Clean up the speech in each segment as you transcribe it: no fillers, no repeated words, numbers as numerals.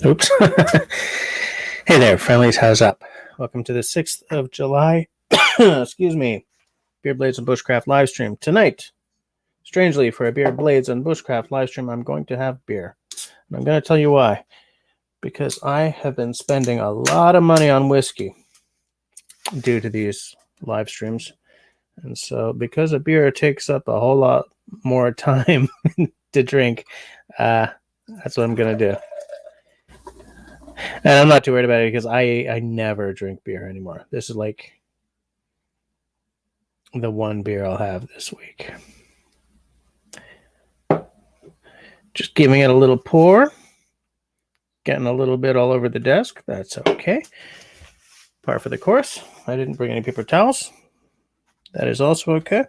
Oops. Hey there, friendlies. How's up? Welcome to the 6th of July. Excuse me. Beard Blades and Bushcraft live stream. Tonight, strangely, for a Beard Blades and Bushcraft live stream, I'm going to have beer. And I'm going to tell you why. Because I have been spending a lot of money on whiskey due to these live streams. And so, because a beer takes up a whole lot more time to drink, that's what I'm going to do. And I'm not too worried about it because I never drink beer anymore. This is like the one beer I'll have this week. Just giving it a little pour. Getting a little bit all over the desk. That's okay. Par for the course. I didn't bring any paper towels. That is also okay.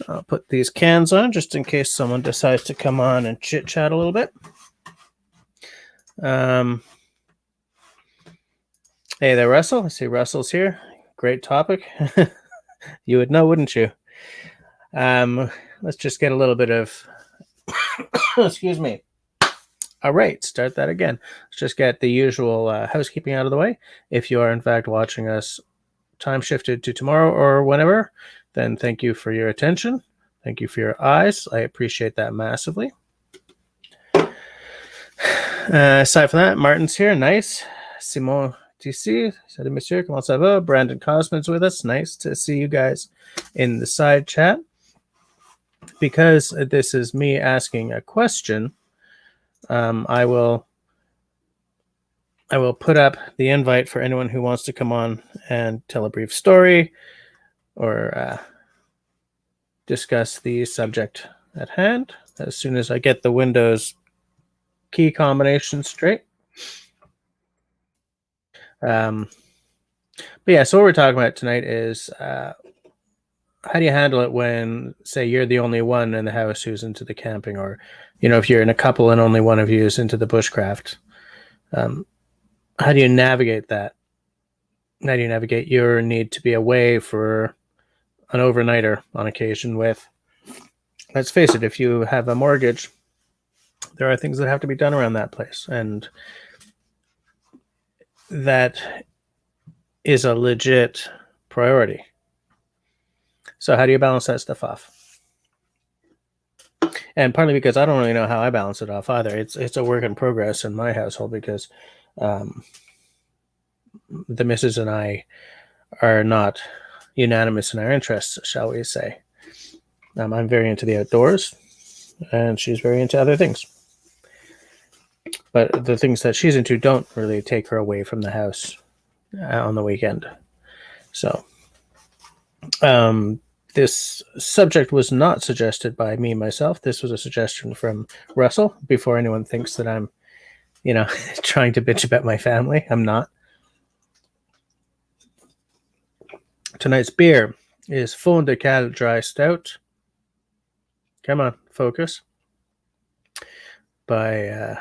I'll put these cans on just in case someone decides to come on and chit-chat a little bit. Hey there, Russell. I see Russell's here. Great topic. You would know, wouldn't you? Let's just get a little bit of... Excuse me. All right, start that again. Let's just get the usual housekeeping out of the way. If you are, in fact, watching us time shifted to tomorrow or whenever, then thank you for your attention. Thank you for your eyes. I appreciate that massively. Aside from that, Martin's here. Nice. Simon TC. Salut, monsieur. Comment ça va? Brandon Cosman's with us. Nice to see you guys in the side chat. Because this is me asking a question, I will put up the invite for anyone who wants to come on and tell a brief story or discuss the subject at hand as soon as I get the Windows key combination straight. But yeah, so what we're talking about tonight is how do you handle it when, say, you're the only one in the house who's into the camping, or, you know, if you're in a couple and only one of you is into the bushcraft? How do you navigate that? How do you navigate your need to be away for an overnighter on occasion with, let's face it, if you have a mortgage, there are things that have to be done around that place. And that is a legit priority. So how do you balance that stuff off? And partly because I don't really know how I balance it off either. It's a work in progress in my household because the missus and I are not unanimous in our interests, shall we say. I'm very into the outdoors, and she's very into other things. But the things that she's into don't really take her away from the house on the weekend. So this subject was not suggested by me myself. This was a suggestion from Russell. Before anyone thinks that I'm, you know, trying to bitch about my family, I'm not. Tonight's beer is Fond de Cale Dry Stout. Come on, focus. By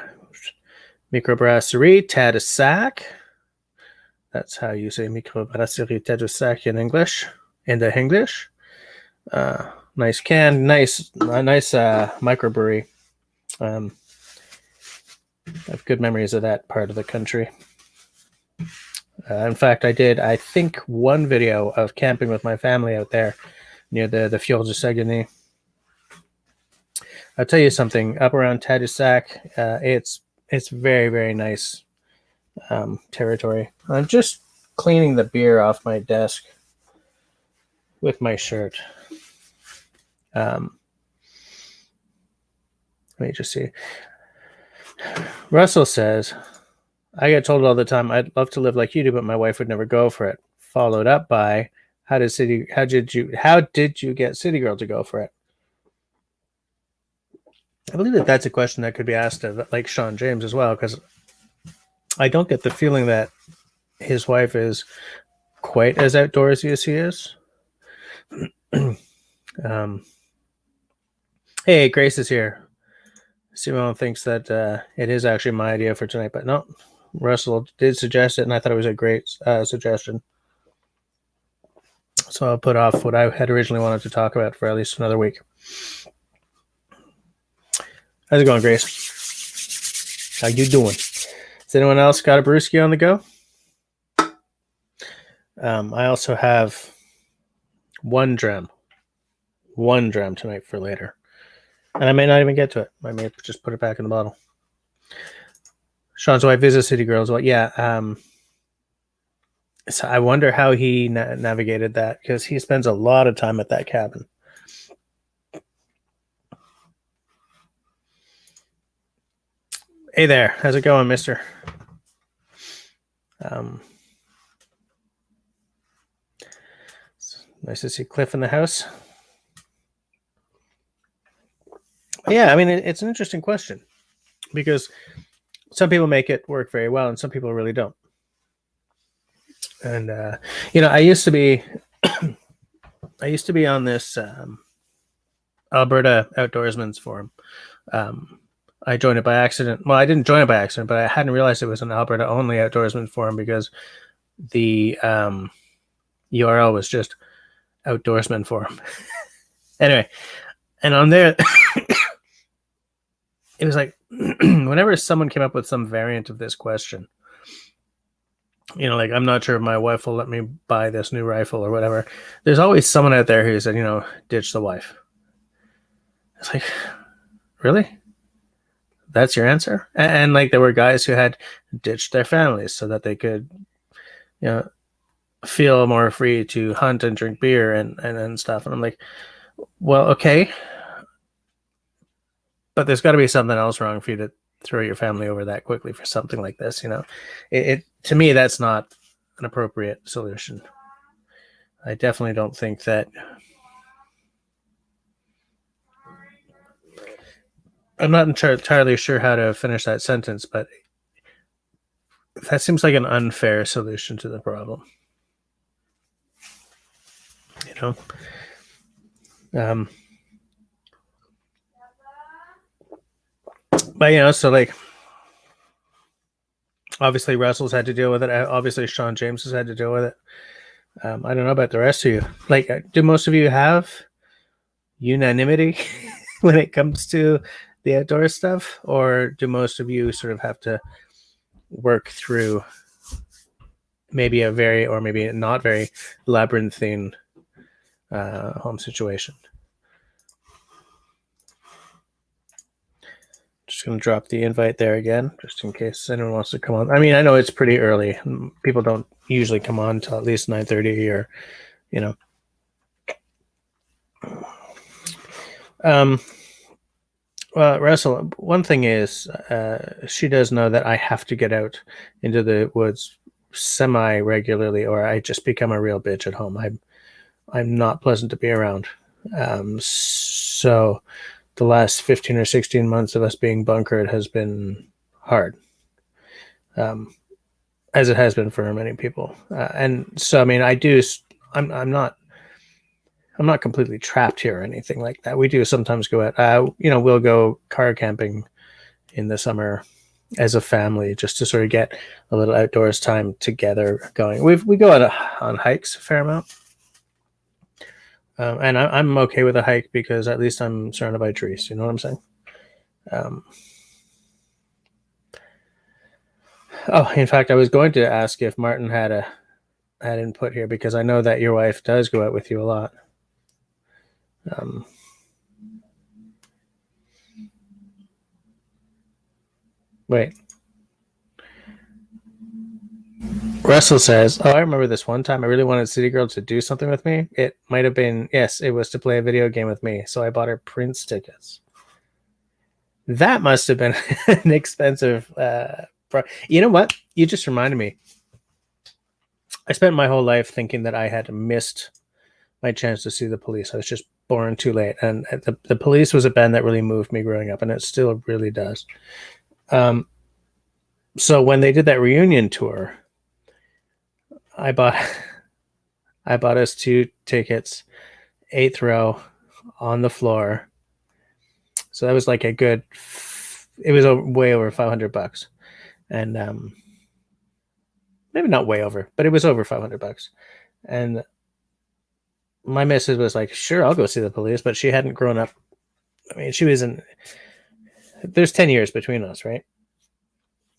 Microbrasserie Tadoussac. That's how you say Microbrasserie Tadoussac in English. In the English. Nice can, nice microbrewery. I have good memories of that part of the country. In fact, I did, I think, one video of camping with my family out there near the Fjord de Saguenay. I'll tell you something, up around Tadoussac, it's very, very nice territory. I'm just cleaning the beer off my desk with my shirt. Let me just see. Russell says, I get told all the time, I'd love to live like you do, but my wife would never go for it. Followed up by, how did you get City Girl to go for it? I believe that that's a question that could be asked of like Sean James as well, because I don't get the feeling that his wife is quite as outdoorsy as he is. Hey, Grace is here. Simone thinks that it is actually my idea for tonight, but no, Russell did suggest it, and I thought it was a great suggestion. So I'll put off what I had originally wanted to talk about for at least another week. How's it going, Grace? How you doing? Has anyone else got a brewski on the go? I also have one dram tonight for later, and I may not even get to it. I may just put it back in the bottle. Sean's wife is a city girl as well. Yeah. So I wonder how he navigated that, because he spends a lot of time at that cabin. Hey there, how's it going, mister? Nice to see Cliff in the house. Yeah, I mean, it's an interesting question, because some people make it work very well and some people really don't. And I used to be on this Alberta Outdoorsman's forum. I joined it by accident. Well, I didn't join it by accident, but I hadn't realized it was an Alberta only Outdoorsman forum, because the URL was just Outdoorsman forum. Anyway, and on there it was like whenever someone came up with some variant of this question, like, I'm not sure if my wife will let me buy this new rifle or whatever, there's always someone out there who said, ditch the wife. It's like, really? That's your answer? And like, there were guys who had ditched their families so that they could, feel more free to hunt and drink beer and stuff. And I'm like, well, okay, but there's got to be something else wrong for you to throw your family over that quickly for something like this. It to me, that's not an appropriate solution. I definitely don't think that. I'm not entirely sure how to finish that sentence, but that seems like an unfair solution to the problem. But so like, obviously Russell's had to deal with it. Obviously Sean James has had to deal with it. I don't know about the rest of you. Like, do most of you have unanimity when it comes to the outdoor stuff, or do most of you sort of have to work through maybe a very, or maybe not very, labyrinthine home situation? Just going to drop the invite there again, just in case anyone wants to come on. I mean, I know it's pretty early. People don't usually come on until at least 9:30 or, Well, Russell, one thing is, she does know that I have to get out into the woods semi-regularly, or I just become a real bitch at home. I'm not pleasant to be around. So the last 15 or 16 months of us being bunkered has been hard, as it has been for many people. And so, I mean, I'm not completely trapped here or anything like that. We do sometimes go out, we'll go car camping in the summer as a family, just to sort of get a little outdoors time together going. We go on hikes a fair amount. And I'm okay with a hike because at least I'm surrounded by trees. You know what I'm saying? In fact, I was going to ask if Martin had input here, because I know that your wife does go out with you a lot. Wait. Russell says, I remember this one time I really wanted City Girl to do something with me. It might have been, yes, it was to play a video game with me. So I bought her Prince tickets. That must have been an expensive. You know what? You just reminded me. I spent my whole life thinking that I had missed my chance to see the Police. I was just born too late. And the Police was a band that really moved me growing up, and it still really does. So when they did that reunion tour, I bought us 2 tickets, 8th row, on the floor. So that was like it was way over $500, and maybe not way over, but it was over $500. And my missus was like, "Sure, I'll go see the Police," but she hadn't grown up. I mean, she was there's 10 years between us, right?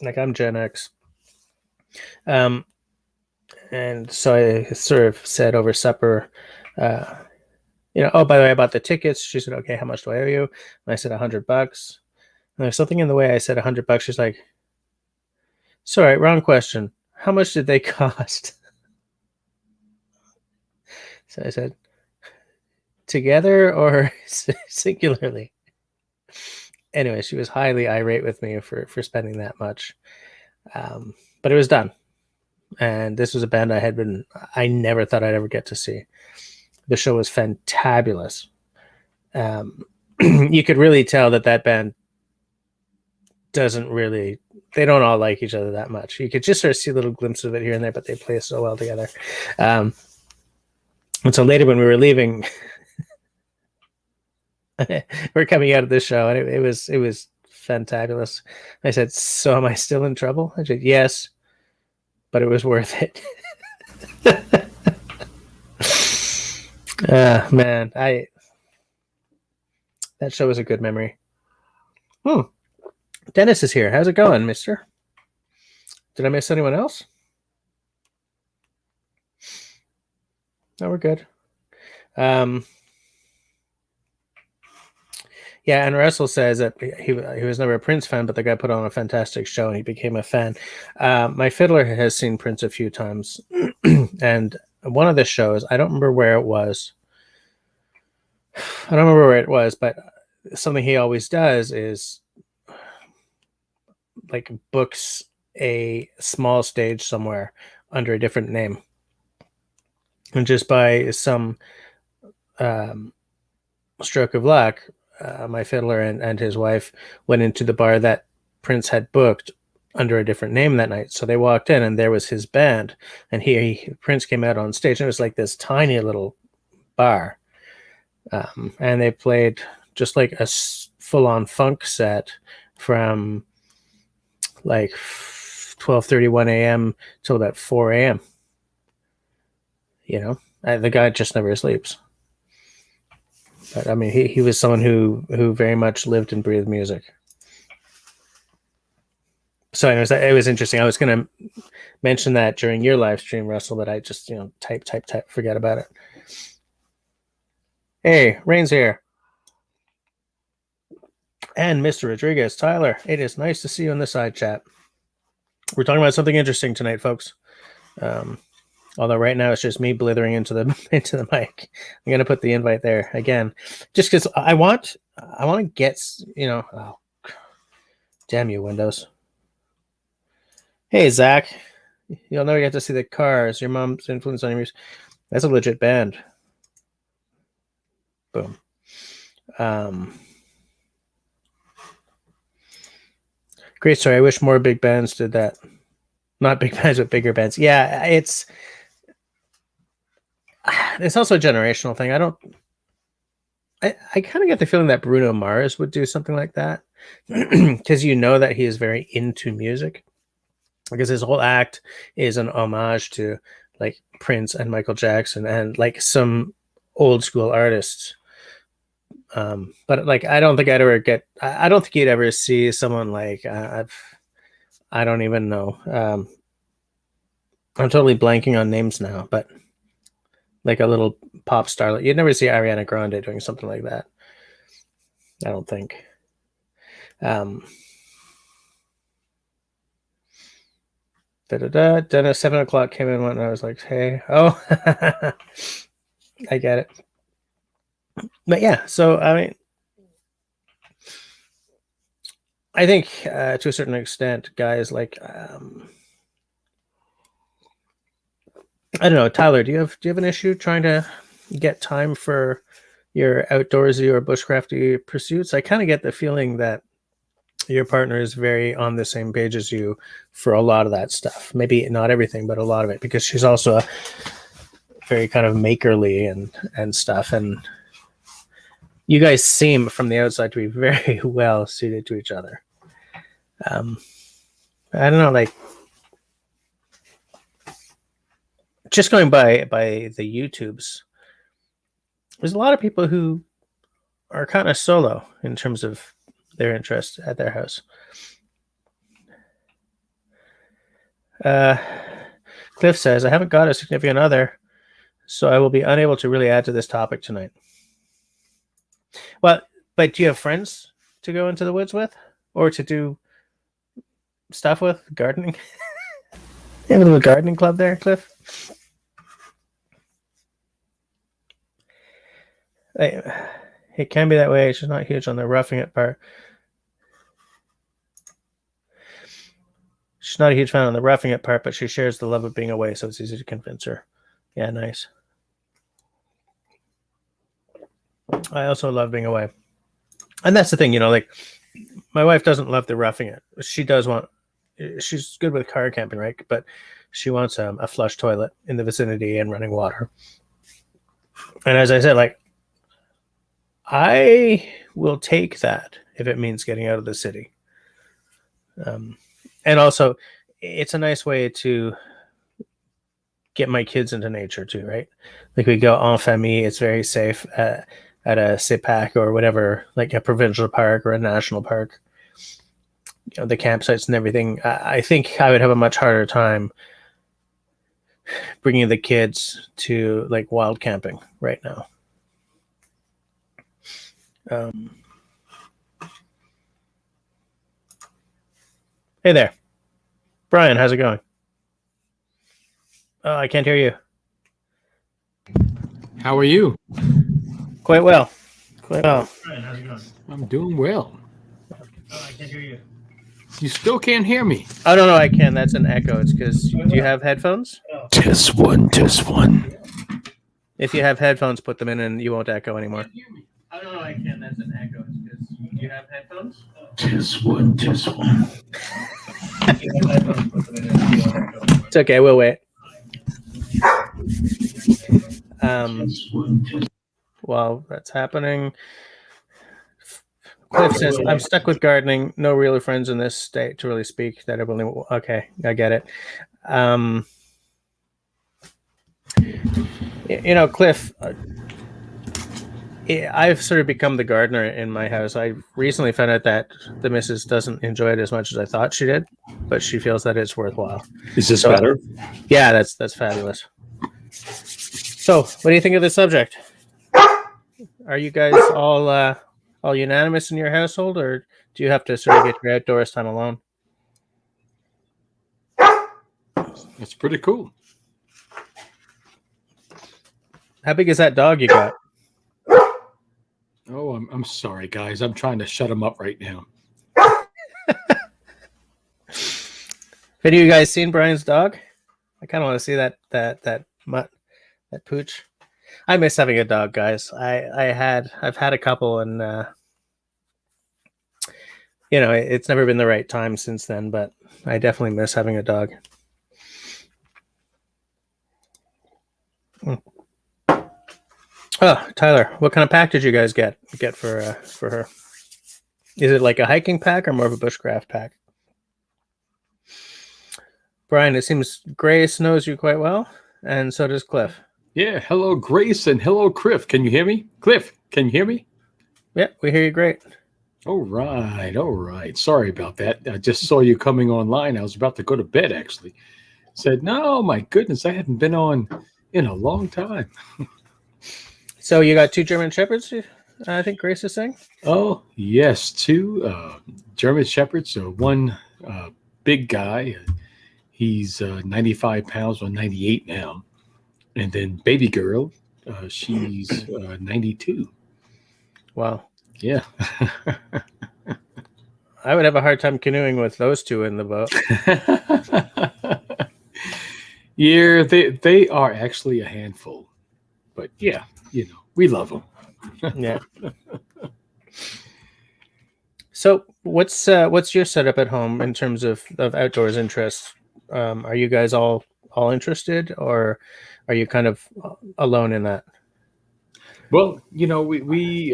Like I'm Gen X. And so I sort of said over supper, oh, by the way, I bought the tickets. She said, okay, how much do I owe you? And I said $100. And there's something in the way I said $100. She's like, sorry, wrong question. How much did they cost? So I said, together or singularly? Anyway, she was highly irate with me for spending that much. But it was done. And this was a band I never thought I'd ever get to see. The show was fantabulous. You could really tell that band they don't all like each other that much. You could just sort of see little glimpses of it here and there, but they play so well together. And so later when we were leaving, we're coming out of this show, and it was fantabulous. I said, so am I still in trouble? I said, yes, but it was worth it. Man, that show was a good memory. Dennis is here. How's it going, mister? Did I miss anyone else? No, we're good. Yeah, and Russell says that he was never a Prince fan, but the guy put on a fantastic show and he became a fan. My fiddler has seen Prince a few times, and one of the shows, I don't remember where it was. But something he always does is like books a small stage somewhere under a different name. And just by some stroke of luck, my fiddler and his wife went into the bar that Prince had booked under a different name that night. So they walked in and there was his band, and Prince came out on stage, and it was like this tiny little bar. And they played just like a full-on funk set from like 12:31 a.m. till about 4 a.m. The guy just never sleeps. But I mean, he was someone who very much lived and breathed music. So anyways, it was interesting. I was going to mention that during your live stream, Russell, but I just, type, forget about it. Hey, Rain's here. And Mr. Rodriguez, Tyler, it is nice to see you in the side chat. We're talking about something interesting tonight, folks. Although right now it's just me blithering into the mic. I'm going to put the invite there again, just because I want to get, oh, damn you, Windows. Hey, Zach, you'll never get to see the Cars. Your mom's influence on your music. That's a legit band. Boom. Great story. I wish more big bands did that. Not big bands, but bigger bands. Yeah, it's also a generational thing. I kind of get the feeling that Bruno Mars would do something like that, because that he is very into music, because his whole act is an homage to like Prince and Michael Jackson and like some old school artists. But like, I don't think you'd ever see someone like, I don't even know. I'm totally blanking on names now, but like a little pop star. You'd never see Ariana Grande doing something like that. I don't think. Then at 7 o'clock came in and I was like, hey, oh, I get it. But yeah, so I mean, I think to a certain extent, guys like, I don't know, Tyler, do you have an issue trying to get time for your outdoorsy or bushcrafty pursuits? I kind of get the feeling that your partner is very on the same page as you for a lot of that stuff. Maybe not everything, but a lot of it, because she's also a very kind of makerly and stuff. And you guys seem from the outside to be very well suited to each other. I don't know, like, just going by the YouTubes, there's a lot of people who are kind of solo in terms of their interest at their house. Cliff says, I haven't got a significant other, so I will be unable to really add to this topic tonight. Well, but do you have friends to go into the woods with or to do stuff with? Gardening? You have a little gardening club there, Cliff? It can be that way. It's just not huge on the roughing it part. She's not a huge fan on the roughing it part, but she shares the love of being away, so it's easy to convince her. Yeah, nice. I also love being away. And that's the thing, like my wife doesn't love the roughing it. She does want, she's good with car camping, right? But she wants a flush toilet in the vicinity and running water. And as I said, like, I will take that if it means getting out of the city. And also, it's a nice way to get my kids into nature too, right? Like we go en famille, it's very safe at a CPAC or whatever, like a provincial park or a national park. The campsites and everything. I think I would have a much harder time bringing the kids to like wild camping right now. Hey there, Brian. How's it going? Oh, I can't hear you. How are you? Quite well. Brian, how's it going? I'm doing well. Oh, I can't hear you. You still can't hear me. Oh, no, I can. That's an echo. It's because, do you have headphones? Test one, test one. If you have headphones, put them in and you won't echo anymore. Oh, no, I can. That's an echo. It's because, do you have headphones? Test one, test one. It's okay. We'll wait. While that's happening, Cliff says, I'm stuck with gardening. No real friends in this state to really speak. That okay, I get it. Cliff, I've sort of become the gardener in my house. I recently found out that the missus doesn't enjoy it as much as I thought she did, but she feels that it's worthwhile. Is this better? Yeah, that's fabulous. So, what do you think of this subject? Are you guys all unanimous in your household, or do you have to sort of get your outdoors time alone? That's pretty cool. How big is that dog you got? Oh, I'm sorry, guys. I'm trying to shut him up right now. Have any of you guys seen Brian's dog? I kind of want to see that pooch. I miss having a dog, guys. I've had a couple, and it's never been the right time since then. But I definitely miss having a dog. Oh, Tyler, what kind of pack did you guys get for her? Is it like a hiking pack or more of a bushcraft pack? Brian, it seems Grace knows you quite well, and so does Cliff. Yeah, hello, Grace, and hello, Cliff. Can you hear me? Cliff, can you hear me? Yeah, we hear you great. All right. Sorry about that. I just saw you coming online. I was about to go to bed, actually. Said, no, my goodness, I hadn't been on in a long time. So you got 2 German Shepherds, I think Grace is saying? Oh, yes, 2 German Shepherds. One big guy. He's 95 pounds or 98 now. And then baby girl, she's 92. Wow. Yeah. I would have a hard time canoeing with those 2 in the boat. Yeah, they are actually a handful. But yeah, we love them. Yeah. So what's your setup at home in terms of outdoors interests? Are you guys all interested, or are you kind of alone in that? Well, we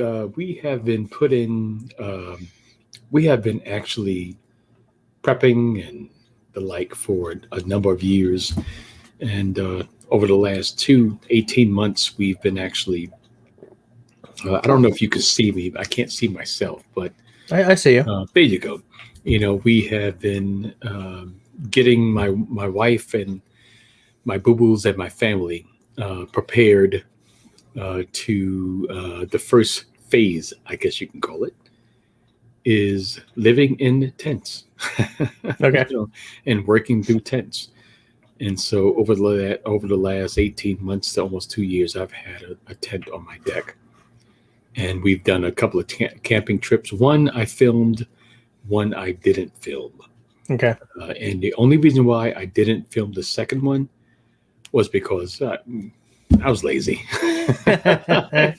have been we have been actually prepping and the like for a number of years. And over the last 18 months, we've been actually, I don't know if you can see me, but I can't see myself, but I see you. There you go. We have been getting my wife and my boo-boos and my family prepared to the first phase, I guess you can call it, is living in tents. Okay. And working through tents. And so over the last 18 months to almost 2 years, I've had a tent on my deck. And we've done a couple of camping trips. One I filmed, one I didn't film. Okay. And the only reason why I didn't film the second one was because I was lazy. I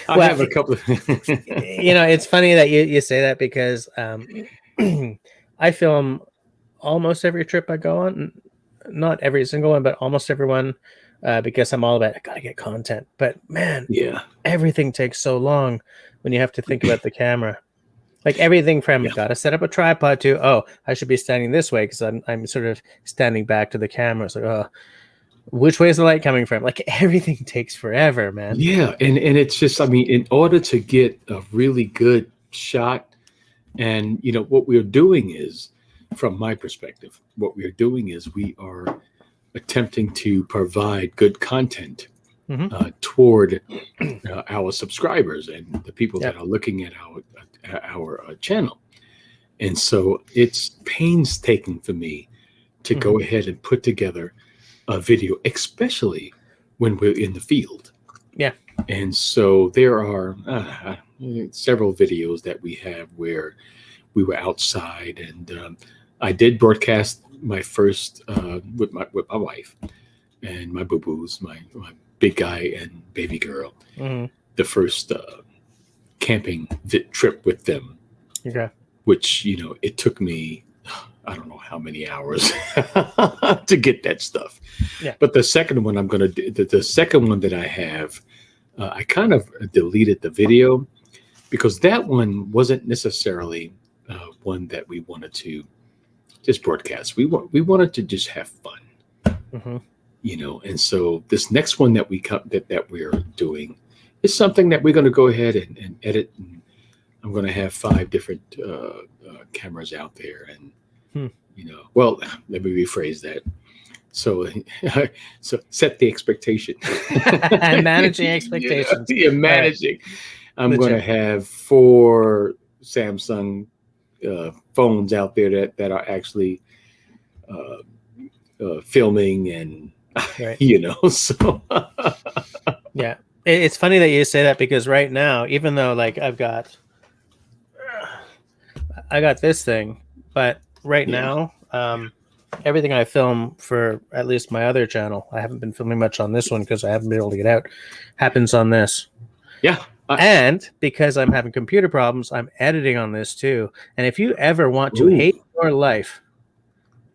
Well, have a couple of. it's funny that you say that because I film almost every trip I go on. Not every single one, but almost every one, because I'm all about, I gotta get content. But man, Yeah. everything takes so long when you have to think about the camera. Like everything from Yeah. gotta set up a tripod to, oh, I should be standing this way because I'm sort of standing back to the camera. It's like, oh, which way is the light coming from? Like everything takes forever, man. Yeah, and it's just, I mean, in order to get a really good shot, and what we're doing is, from my perspective, what we're doing is we are attempting to provide good content toward our subscribers and the people that are looking at our channel. And so it's painstaking for me to go ahead and put together a video, especially when we're in the field. Yeah. And so there are several videos that we have where we were outside, and I did broadcast my first with my wife and my boo-boos, my big guy and baby girl, the first camping trip with them. Okay. Which, it took me, I don't know how many hours to get that stuff. Yeah. But the second one I'm going to do, the second one that I have, I kind of deleted the video because that one wasn't necessarily one that we wanted to just broadcast. We wanted to just have fun, and so this next one that that we're doing is something that we're going to go ahead and edit. And I'm going to have 5 different cameras out there, and well, let me rephrase that. So set the expectation. I'm managing expectations. You're managing. Right. I'm going to have 4 Samsung phones out there that are actually filming, and so yeah, it's funny that you say that because right now, even though like I got this thing, but right now everything I film for at least my other channel, I haven't been filming much on this one because I haven't been able to get out, happens on this. Yeah. And because I'm having computer problems, I'm editing on this too. And if you ever want to hate your life,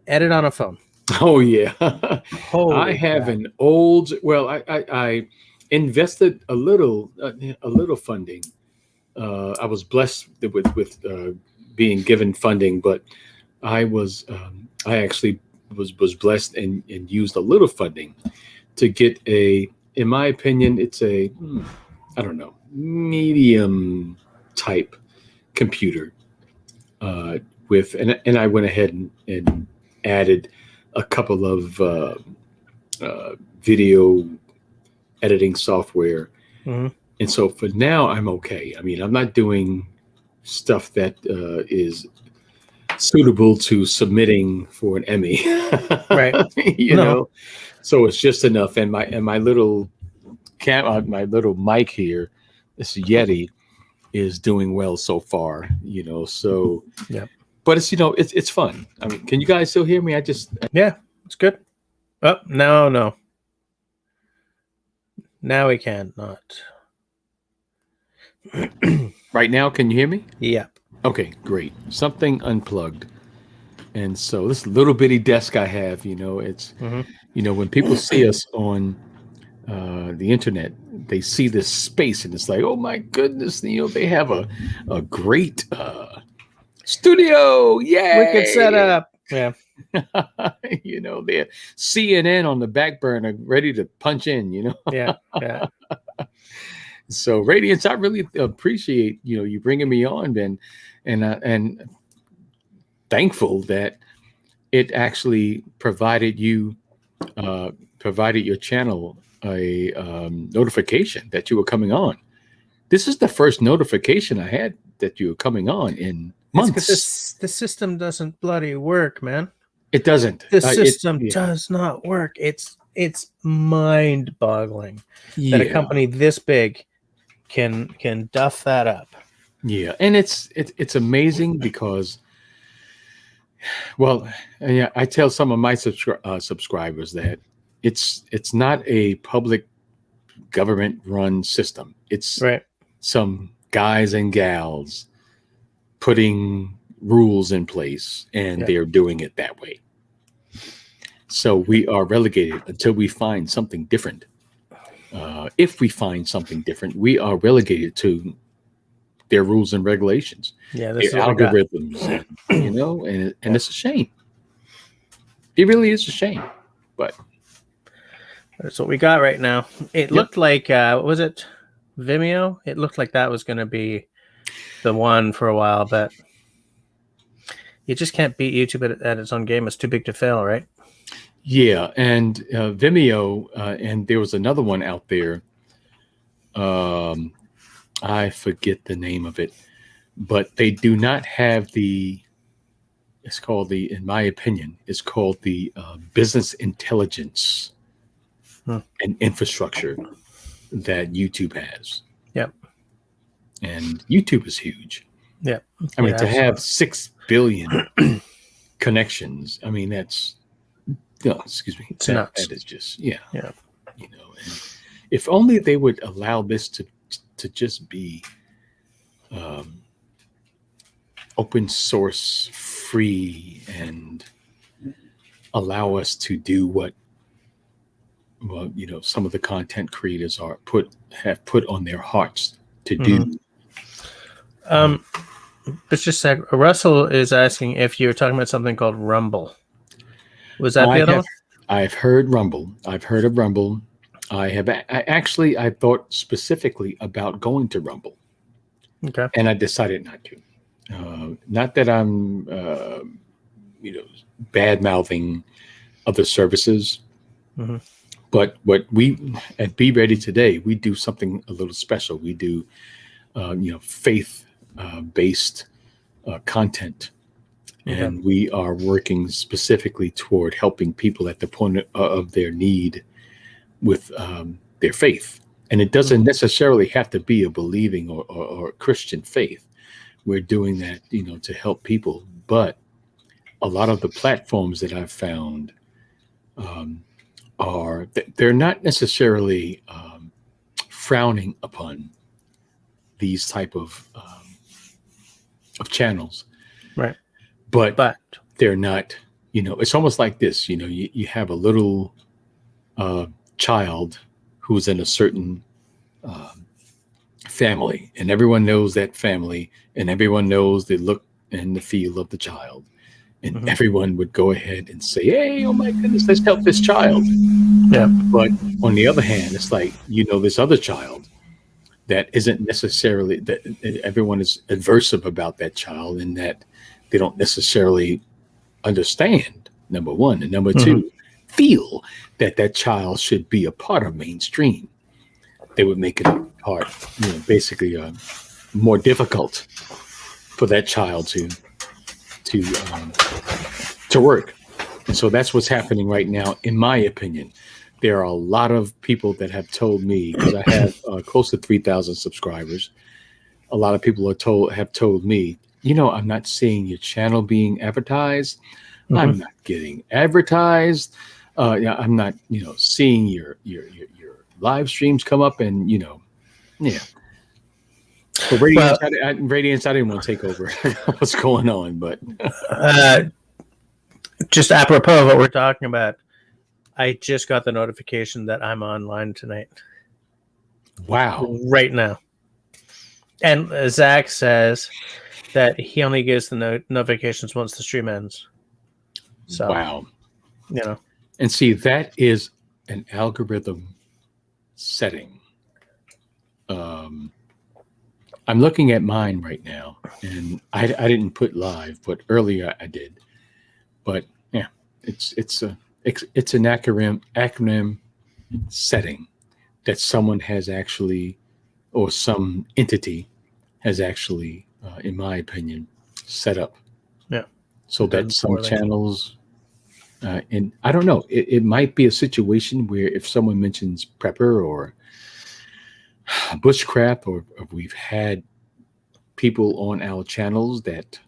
edit on a phone. Oh yeah. Holy I have crap. an old, well, I invested a little funding. I was blessed with being given funding, but I actually was blessed and used a little funding to get in my opinion, it's I don't know, medium type computer and I went ahead and added a couple of video editing software. And so for now, I'm okay. I mean, I'm not doing stuff that is suitable to submitting for an Emmy, right? you know, so it's just enough. And my little my little mic here, this Yeti, is doing well so far. So yeah. But it's fun. I mean, can you guys still hear me? Yeah, it's good. Oh no. Now we can not. Right now, can you hear me? Yeah. Okay, great. Something unplugged. And so this little bitty desk I have, it's, when people see us on the internet, they see this space and it's like, oh my goodness, they have a great studio. Yay! Wicked setup. Yeah. They're CNN on the back burner ready to punch in, Yeah. So Radiance, I really appreciate you bringing me on, Ben, and thankful that it actually provided your channel a notification that you were coming on. This is the first notification I had that you were coming on in months. Because the system doesn't bloody work, man. It doesn't. The system does not work. It's mind-boggling that a company this big can duff that up. Yeah, and it's amazing because, well, yeah, I tell some of my subscribers that it's not a public government-run system. It's some guys and gals putting rules in place, and they're doing it that way. So we are relegated until we find something different. If we find something different, we are relegated to their rules and regulations, their algorithms, and it's a shame. It really is a shame, but that's what we got right now. It looked like, was it Vimeo? It looked like that was going to be the one for a while, but you just can't beat YouTube at its own game. It's too big to fail, right? Yeah, and Vimeo, and there was another one out there. I forget the name of it, but they do not have it's called in my opinion, it's called the business intelligence and infrastructure that YouTube has. Yep. And YouTube is huge. Yep. I mean, to have 6 billion connections, I mean, that's, excuse me. That is just, yeah. And if only they would allow this to just be open source, free, and allow us to do what, some of the content creators have put on their hearts to do. But just a sec, Russell is asking if you're talking about something called Rumble. Was that the other one? I've heard Rumble. I've heard of Rumble. I thought specifically about going to Rumble. Okay. And I decided not to. Not that I'm, bad-mouthing other services. Mm-hmm. But what we at Be Ready Today, we do something a little special. We do, faith-based content. And we are working specifically toward helping people at the point of their need with their faith. And it doesn't necessarily have to be a believing or Christian faith. We're doing that, to help people. But a lot of the platforms that I've found they're not necessarily frowning upon these type of channels. Right. But they're not, it's almost like this, you have a little child who's in a certain family, and everyone knows that family, and everyone knows the look and the feel of the child. And everyone would go ahead and say, hey, oh my goodness, let's help this child. Yeah. But on the other hand, it's like, this other child that isn't necessarily, that everyone is adversive about that child, and that they don't necessarily understand, number one. And number two, feel that child should be a part of mainstream. They would make it hard, basically more difficult for that child to work. And so that's what's happening right now, in my opinion. There are a lot of people that have told me, because I have close to 3,000 subscribers. A lot of people have told me, I'm not seeing your channel being advertised. I'm not getting advertised. I'm not, seeing your live streams come up, and yeah. But Radiance, I didn't want to take over what's going on, but just apropos of what we're talking about, I just got the notification that I'm online tonight. Wow! Right now, and Zach says that he only gets the notifications once the stream ends. So, wow. And see, that is an algorithm setting. I'm looking at mine right now, and I didn't put live, but earlier I did. But yeah, it's an acronym setting that someone has actually, or some entity has actually, in my opinion, set up. Yeah. So that Done some poorly. channels, and I don't know, it might be a situation where if someone mentions prepper or bushcraft, or if we've had people on our channels that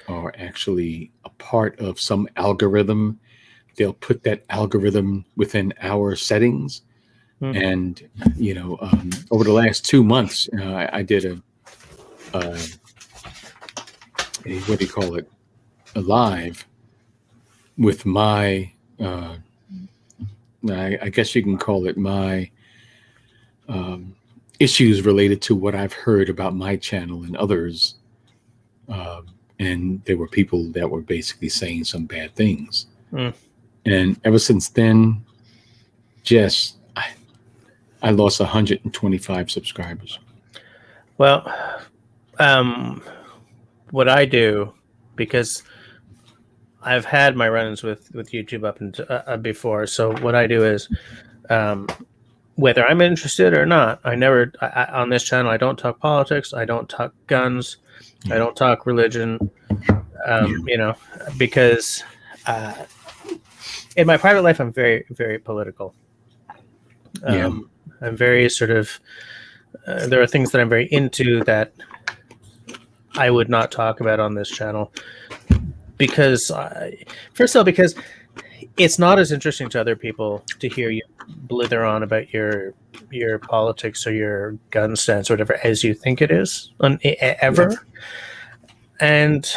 are actually a part of some algorithm, they'll put that algorithm within our settings. Hmm. And over the last 2 months, I did a what do you call it, a live with my I guess you can call it my issues related to what I've heard about my channel and others. And there were people that were basically saying some bad things. Mm. And ever since then, just I lost 125 subscribers. Well, what I do, because I've had my run-ins with YouTube up and before, so what I do is, whether I'm interested or not, I never on this channel. I don't talk politics. I don't talk guns. I don't talk religion. Because in my private life, I'm very, very political. I'm very sort of. There are things that I'm very into that I would not talk about on this channel because, first of all, because it's not as interesting to other people to hear you blither on about your politics or your gun stance or whatever as you think it is ever. Yeah. And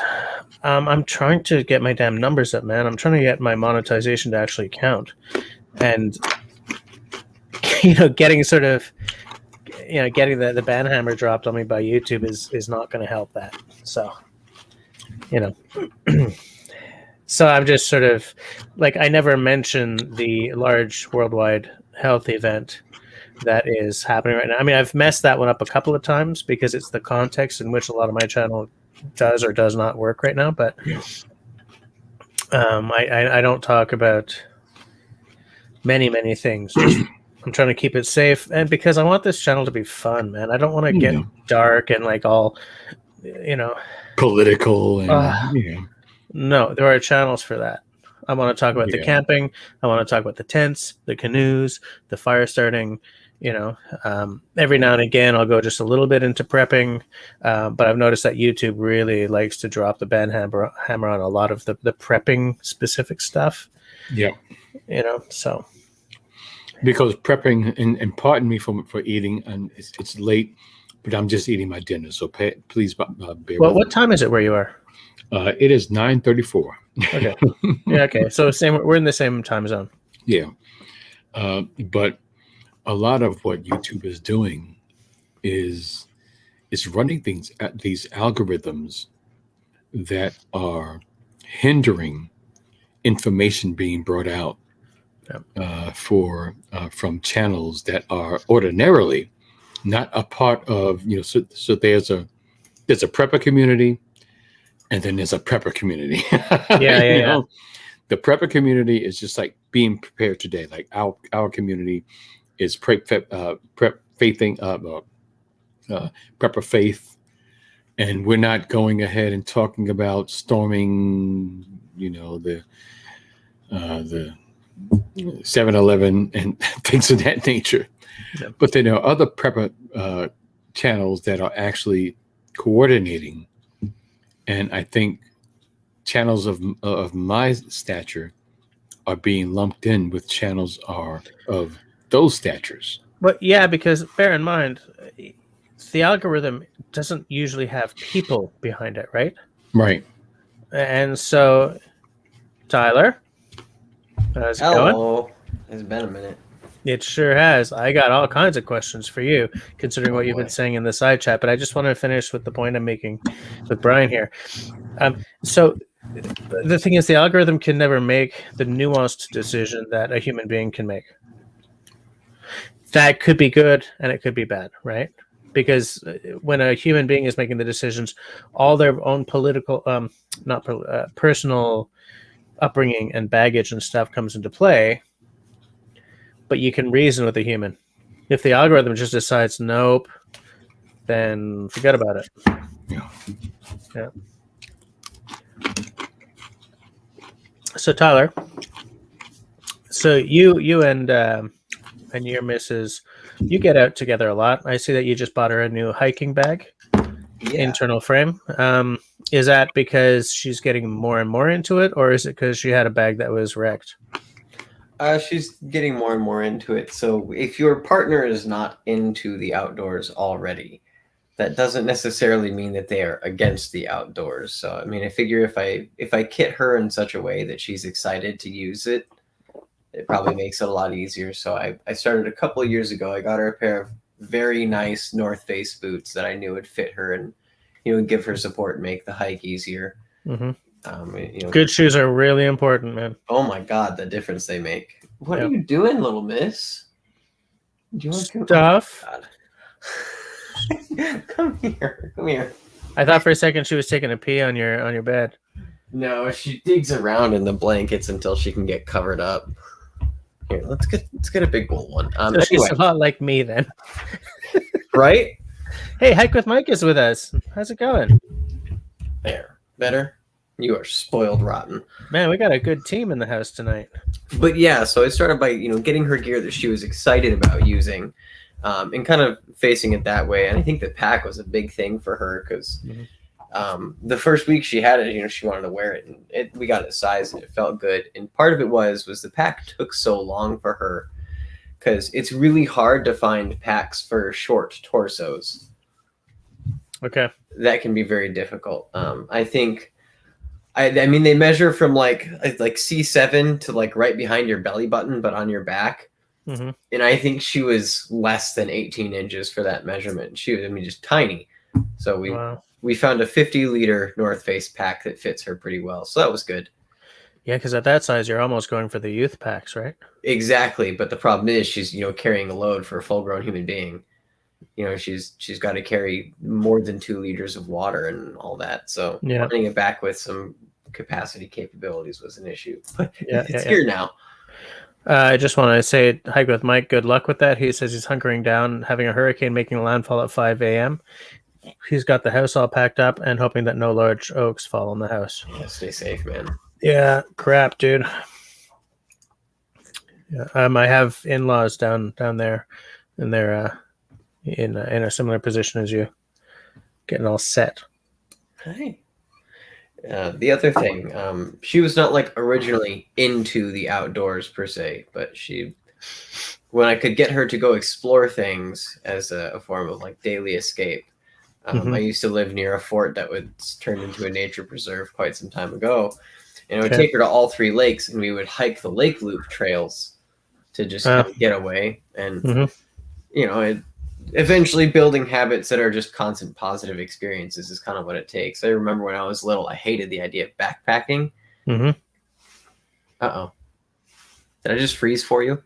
I'm trying to get my damn numbers up, man. I'm trying to get my monetization to actually count, and getting sort of. Getting the ban hammer dropped on me by YouTube is not going to help that. So, so I'm just sort of like, I never mention the large worldwide health event that is happening right now. I mean, I've messed that one up a couple of times because it's the context in which a lot of my channel does or does not work right now. But I don't talk about many things. Just I'm trying to keep it safe, and because I want this channel to be fun, man. I don't want to get dark and like all, political and No, there are channels for that. I want to talk about the camping. I want to talk about the tents, the canoes, the fire starting. Every now and again, I'll go just a little bit into prepping, but I've noticed that YouTube really likes to drop the ban hammer on a lot of the prepping specific stuff. Yeah, so. Because prepping, and pardon me for eating, and it's late, but I'm just eating my dinner. So please bear with what time is it where you are? It is 9:34. Okay. Yeah. Okay. So we're in the same time zone. Yeah. But a lot of what YouTube is doing is running these algorithms that are hindering information being brought out. From channels that are ordinarily not a part of, so there's a prepper community, and then there's a prepper community. Yeah. The prepper community is just like being prepared today. Like our community is prepper faith, and we're not going ahead and talking about storming, the 7-Eleven and things of that nature. Yeah. But then there are other prepper channels that are actually coordinating, and I think channels of my stature are being lumped in with channels of those statures. But yeah, because bear in mind, the algorithm doesn't usually have people behind it, right? Right. And so, Tyler, how's it going? It's been a minute. It sure has. I got all kinds of questions for you, considering what you've been saying in the side chat. But I just want to finish with the point I'm making with Brian here. So the thing is, the algorithm can never make the nuanced decision that a human being can make. That could be good and it could be bad, right? because when a human being is making the decisions, all their own political, personal upbringing and baggage and stuff comes into play. But you can reason with a human. If the algorithm just decides nope, then forget about it. Yeah. So Tyler, so you and your missus, you get out together a lot. I see that you just bought her a new hiking bag, internal frame. Is that because she's getting more and more into it, or is it because she had a bag that was wrecked? She's getting more and more into it. So if your partner is not into the outdoors already, that doesn't necessarily mean that they are against the outdoors. So I mean, I figure if I kit her in such a way that she's excited to use it, it probably makes it a lot easier. So I started a couple of years ago. I got her a pair of very nice North Face boots that I knew would fit her and give her support and make the hike easier. Mm-hmm. Good shoes are really important, man. Oh my God, the difference they make. What are you doing, little miss? Do you want stuff? Come here. I thought for a second she was taking a pee on your bed. No, she digs around in the blankets until she can get covered up. Here, let's get a big bowl one. So she's a lot like me then. Right? Hey, Hike with Mike is with us. How's it going? There. Better? You are spoiled rotten. Man, we got a good team in the house tonight. But yeah, so I started by, getting her gear that she was excited about using, and kind of facing it that way. And I think the pack was a big thing for her because the first week she had it, she wanted to wear it, and we got it sized and it felt good. And part of it was the pack took so long for her because it's really hard to find packs for short torsos. Okay. That can be very difficult. I think, I mean, they measure from like C7 to like right behind your belly button, but on your back. Mm-hmm. And I think she was less than 18 inches for that measurement. She was, just tiny. So we found a 50-liter North Face pack that fits her pretty well. So that was good. Yeah, because at that size, you're almost going for the youth packs, right? Exactly. But the problem is she's, carrying a load for a full-grown human being. She's got to carry more than 2 liters of water and all that. So running it back with some capacity capabilities was an issue. But it's here now. I just want to say, Hike with Mike, good luck with that. He says he's hunkering down, having a hurricane making landfall at 5 a.m. He's got the house all packed up and hoping that no large oaks fall on the house. Yeah, stay safe, man. Yeah, crap, dude. Yeah, I have in-laws down there, and they're in a similar position as you, getting all set. Hi. The other thing, she was not like originally into the outdoors per se, but when I could get her to go explore things as a form of like daily escape. I used to live near a fort that was turned into a nature preserve quite some time ago, and I would take her to all 3 lakes, and we would hike the lake loop trails to just kind of get away, and eventually building habits that are just constant positive experiences is kind of what it takes. I remember when I was little, I hated the idea of backpacking. Uh-oh. Did I just freeze for you?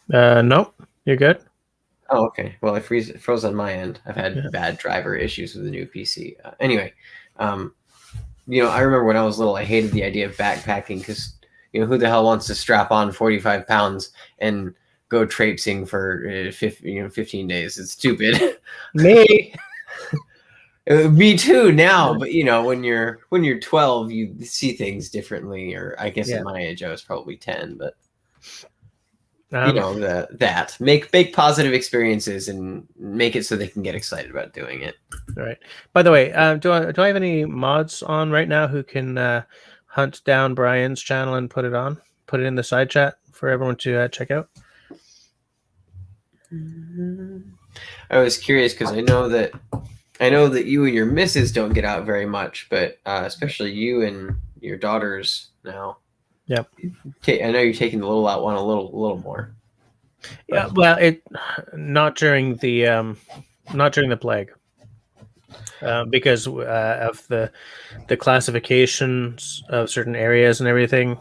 Nope. You're good. Oh, okay. Well, it froze on my end. I've had bad driver issues with the new PC. Anyway, I remember when I was little, I hated the idea of backpacking because, who the hell wants to strap on 45 pounds and go traipsing for 15 days? It's stupid. Me. Me too now, but when you're 12, you see things differently. Or I guess at my age, I was probably 10, but that make positive experiences and make it so they can get excited about doing it. All right. By the way, do I have any mods on right now who can hunt down Brian's channel and put it in the side chat for everyone to check out? I was curious because I know that you and your missus don't get out very much, but especially you and your daughters now. Yep. I know you're taking the little out one a little more. Yeah, well, not during the plague, because of the classifications of certain areas and everything.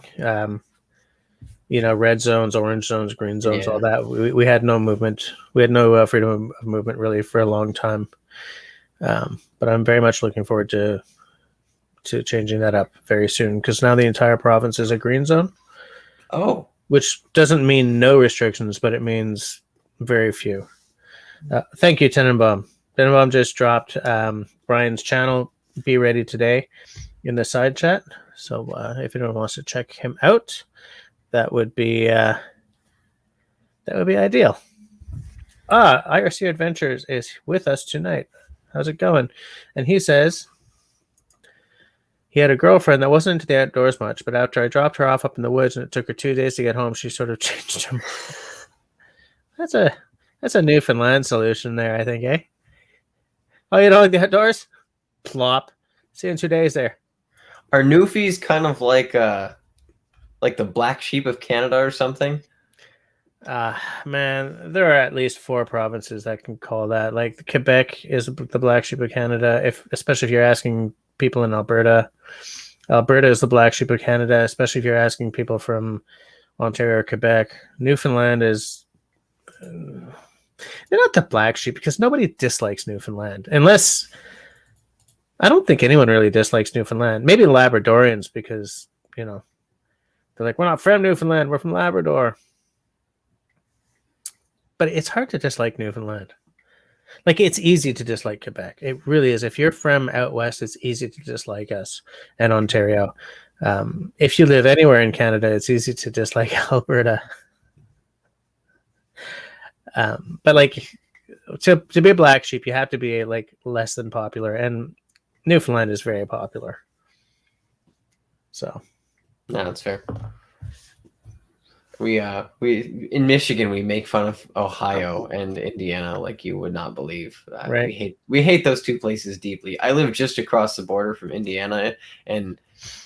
red zones, orange zones, green zones, Yeah. all that. We had no movement. We had no freedom of movement really for a long time. But I'm very much looking forward to changing that up very soon, because now the entire province is a green zone, Oh, which doesn't mean no restrictions, but it means very few. Thank you, Tenenbaum. Tenenbaum just dropped Brian's channel. Be ready today in the side chat. So if anyone wants to check him out, that would be ideal. IRC Adventures is with us tonight. How's it going? And he says he had a girlfriend that wasn't into the outdoors much, but after I dropped her off up in the woods and it took her 2 days to get home, she sort of changed her mind. That's a Newfoundland solution there, I think, eh? Oh, you don't like the outdoors? Plop. See you in 2 days there. are Newfies kind of like the black sheep of Canada or something? Man, there are at least 4 provinces that can call that. Like Quebec is the black sheep of Canada, especially if you're asking people in Alberta. Alberta is the black sheep of Canada, especially if you're asking people from Ontario or Quebec. Newfoundland is they're not the black sheep because nobody dislikes Newfoundland, unless I don't think anyone really dislikes Newfoundland. Maybe Labradorians, because they're like, we're not from Newfoundland, we're from Labrador. But it's hard to dislike Newfoundland. Like, it's easy to dislike Quebec. It really is. If you're from out west, it's easy to dislike us and Ontario. If you live anywhere in Canada, it's easy to dislike Alberta. But like, to be a black sheep, you have to be like less than popular, and Newfoundland is very popular. So, No, that's fair. We in Michigan we make fun of Ohio and Indiana like you would not believe. Right. We hate those 2 places deeply. I live just across the border from Indiana, and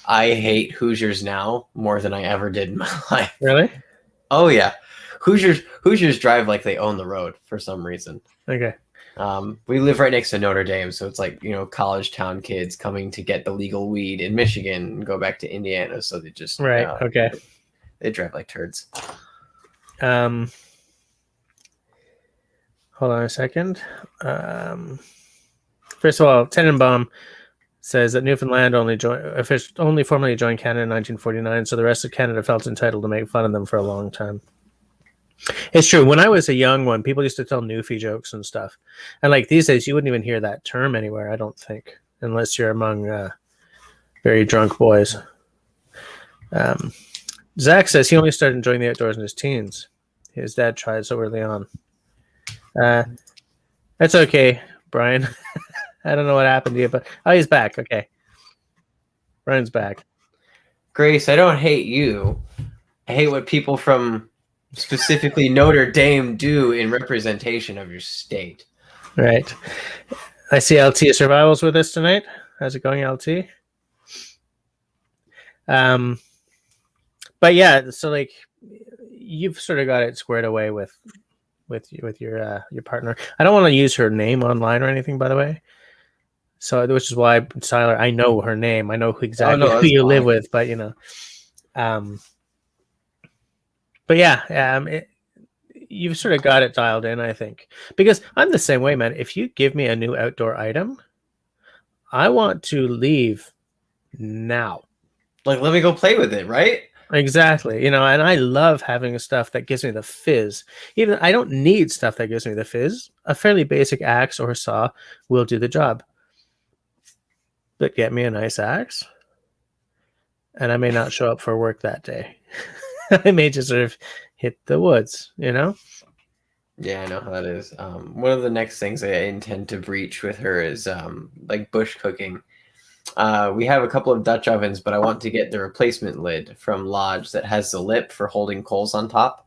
I hate Hoosiers now more than I ever did in my life. Really? Oh yeah, Hoosiers drive like they own the road for some reason. Okay. We live right next to Notre Dame, so it's like college town kids coming to get the legal weed in Michigan and go back to Indiana. So they just Right. Okay. They drive like turds. Hold on a second. First of all, Tenenbaum says that Newfoundland only formally joined Canada in 1949, so the rest of Canada felt entitled to make fun of them for a long time. It's true. When I was a young one, people used to tell Newfie jokes and stuff. And like these days, you wouldn't even hear that term anywhere, I don't think, unless you're among very drunk boys. Zach says he only started enjoying the outdoors in his teens. His dad tried so early on. That's okay, Brian. I don't know what happened to you, but he's back. Okay. Brian's back. Grace, I don't hate you. I hate what people from specifically Notre Dame do in representation of your state. Right. I see LT Survival's with us tonight. How's it going, LT? But yeah, so like you've sort of got it squared away with your partner. I don't want to use her name online or anything, by the way. So which is why, Tyler, I know her name. I know exactly who you live with, but but yeah, you've sort of got it dialed in, I think, because I'm the same way, man. If you give me a new outdoor item, I want to leave now. Like, let me go play with it, right? Exactly. And I love having stuff that gives me the fizz. Even I don't need stuff that gives me the fizz. A fairly basic axe or saw will do the job. But get me a nice axe, and I may not show up for work that day. I may just sort of hit the woods, Yeah, I know how that is. One of the next things I intend to breach with her is like bush cooking. We have a couple of Dutch ovens, but I want to get the replacement lid from Lodge that has the lip for holding coals on top.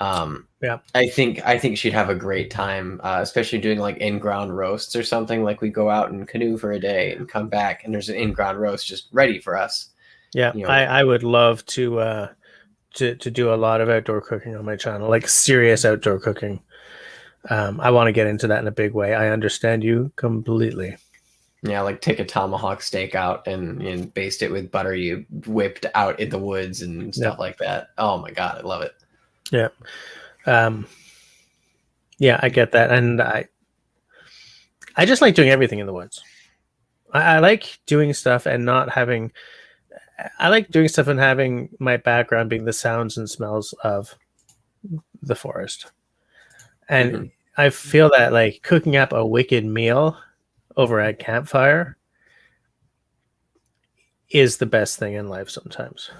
Yeah, I think she'd have a great time, especially doing like in-ground roasts or something. Like we go out and canoe for a day and come back, and there's an in-ground roast just ready for us. Yeah, I would love to do a lot of outdoor cooking on my channel, like serious outdoor cooking. I want to get into that in a big way. I understand you completely. Yeah, like take a tomahawk steak out and baste it with butter you whipped out in the woods and stuff like that. Oh my god, I love it. Yeah. Yeah, I get that. And I just like doing everything in the woods. I like doing stuff and not having I like doing stuff and having my background being the sounds and smells of the forest. And Mhm. I feel that like cooking up a wicked meal over a campfire is the best thing in life sometimes.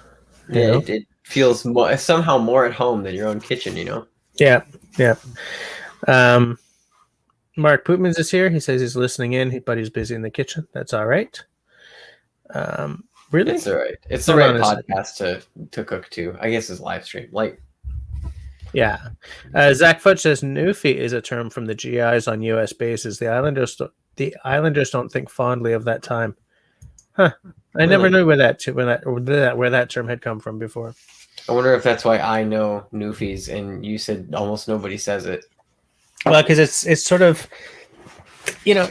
You Yeah, know? it feels somehow more at home than your own kitchen, you know? Yeah. Yeah. Mark Pootmans is here. He says he's listening in, but he's busy in the kitchen. That's all right. Really? It's all right. It's the Hold right on a second. podcast to cook to. I guess it's live stream. Like, Yeah. Zach Fudge says newfie is a term from the GIs on U.S. bases. The Islanders don't think fondly of that time. Huh. I never really? knew where that term had come from before. I wonder if that's why I know Newfies and you said almost nobody says it. Well, because it's sort of, you know,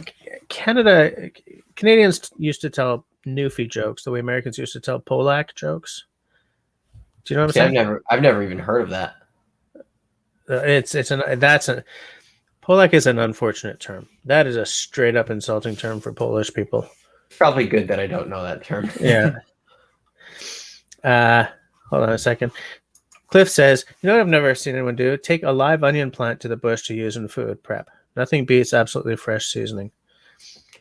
Canadians used to tell newfie jokes the way Americans used to tell Polak jokes. Do you know what See, I'm saying? I've never even heard of that. Polak is an unfortunate term. That is a straight up insulting term for Polish people. It's probably good that I don't know that term. Yeah. Hold on a second. Cliff says, you know what I've never seen anyone do? Take a live onion plant to the bush to use in food prep. Nothing beats absolutely fresh seasoning.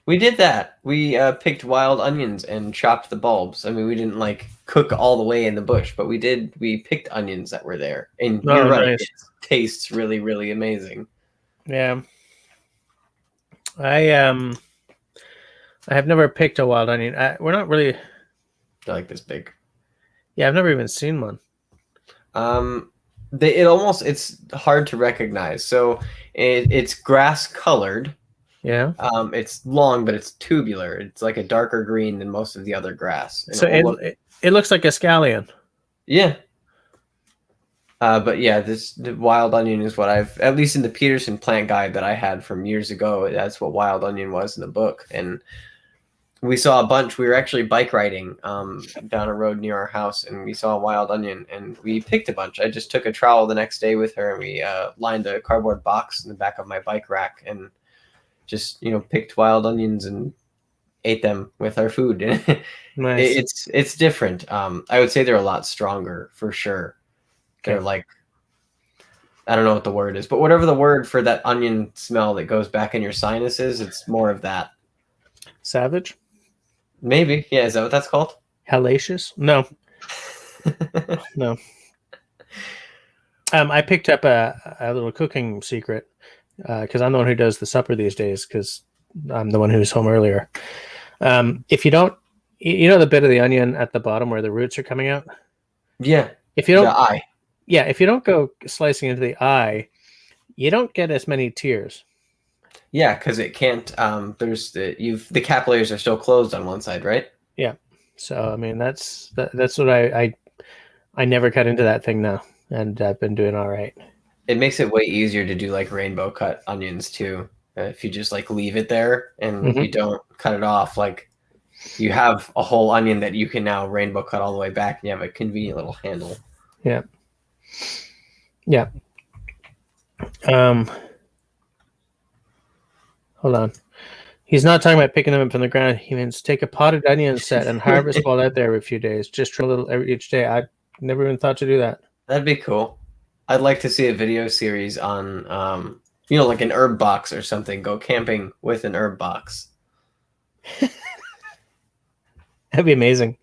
We did that. We picked wild onions and chopped the bulbs. I mean, we didn't like cook all the way in the bush, but we did. We picked onions that were there, and you're right. Nice. It tastes really, really amazing. Yeah. I have never picked a wild onion. We're not really. They're like this big. Yeah, I've never even seen one. It's hard to recognize. So it's grass colored. Yeah. It's long, but it's tubular. It's like a darker green than most of the other grass. And So it looks like a scallion. yeah. But yeah, the wild onion is what I've, at least in the Peterson plant guide that I had from years ago, that's what wild onion was in the book. And we saw a bunch. We were actually bike riding down a road near our house, and we saw a wild onion, and we picked a bunch. I just took a trowel the next day with her, and we lined a cardboard box in the back of my bike rack, and just picked wild onions and ate them with our food. Nice. It's different. I would say they're a lot stronger for sure. They're like, I don't know what the word is, but whatever the word for that onion smell that goes back in your sinuses, it's more of that. Savage? Maybe. Yeah, is that what that's called? Hellacious? No. No. I picked up a little cooking secret because I'm the one who does the supper these days because I'm the one who's home earlier. If you don't, the bit of the onion at the bottom where the roots are coming out? Yeah. If you don't, the eye. Yeah, if you don't go slicing into the eye, you don't get as many tears. Yeah, because it can't. There's the capillaries are still closed on one side, right? Yeah. So I mean, that's what I never cut into that thing now, and I've been doing all right. It makes it way easier to do like rainbow cut onions too. If you just like leave it there and you don't cut it off, like you have a whole onion that you can now rainbow cut all the way back, and you have a convenient little handle. Yeah. Yeah. Hold on. He's not talking about picking them up from the ground. He means take a potted onion set and harvest while out there every few days. Just trim a little each day. I never even thought to do that. That'd be cool. I'd like to see a video series on, like an herb box or something. Go camping with an herb box. That'd be amazing.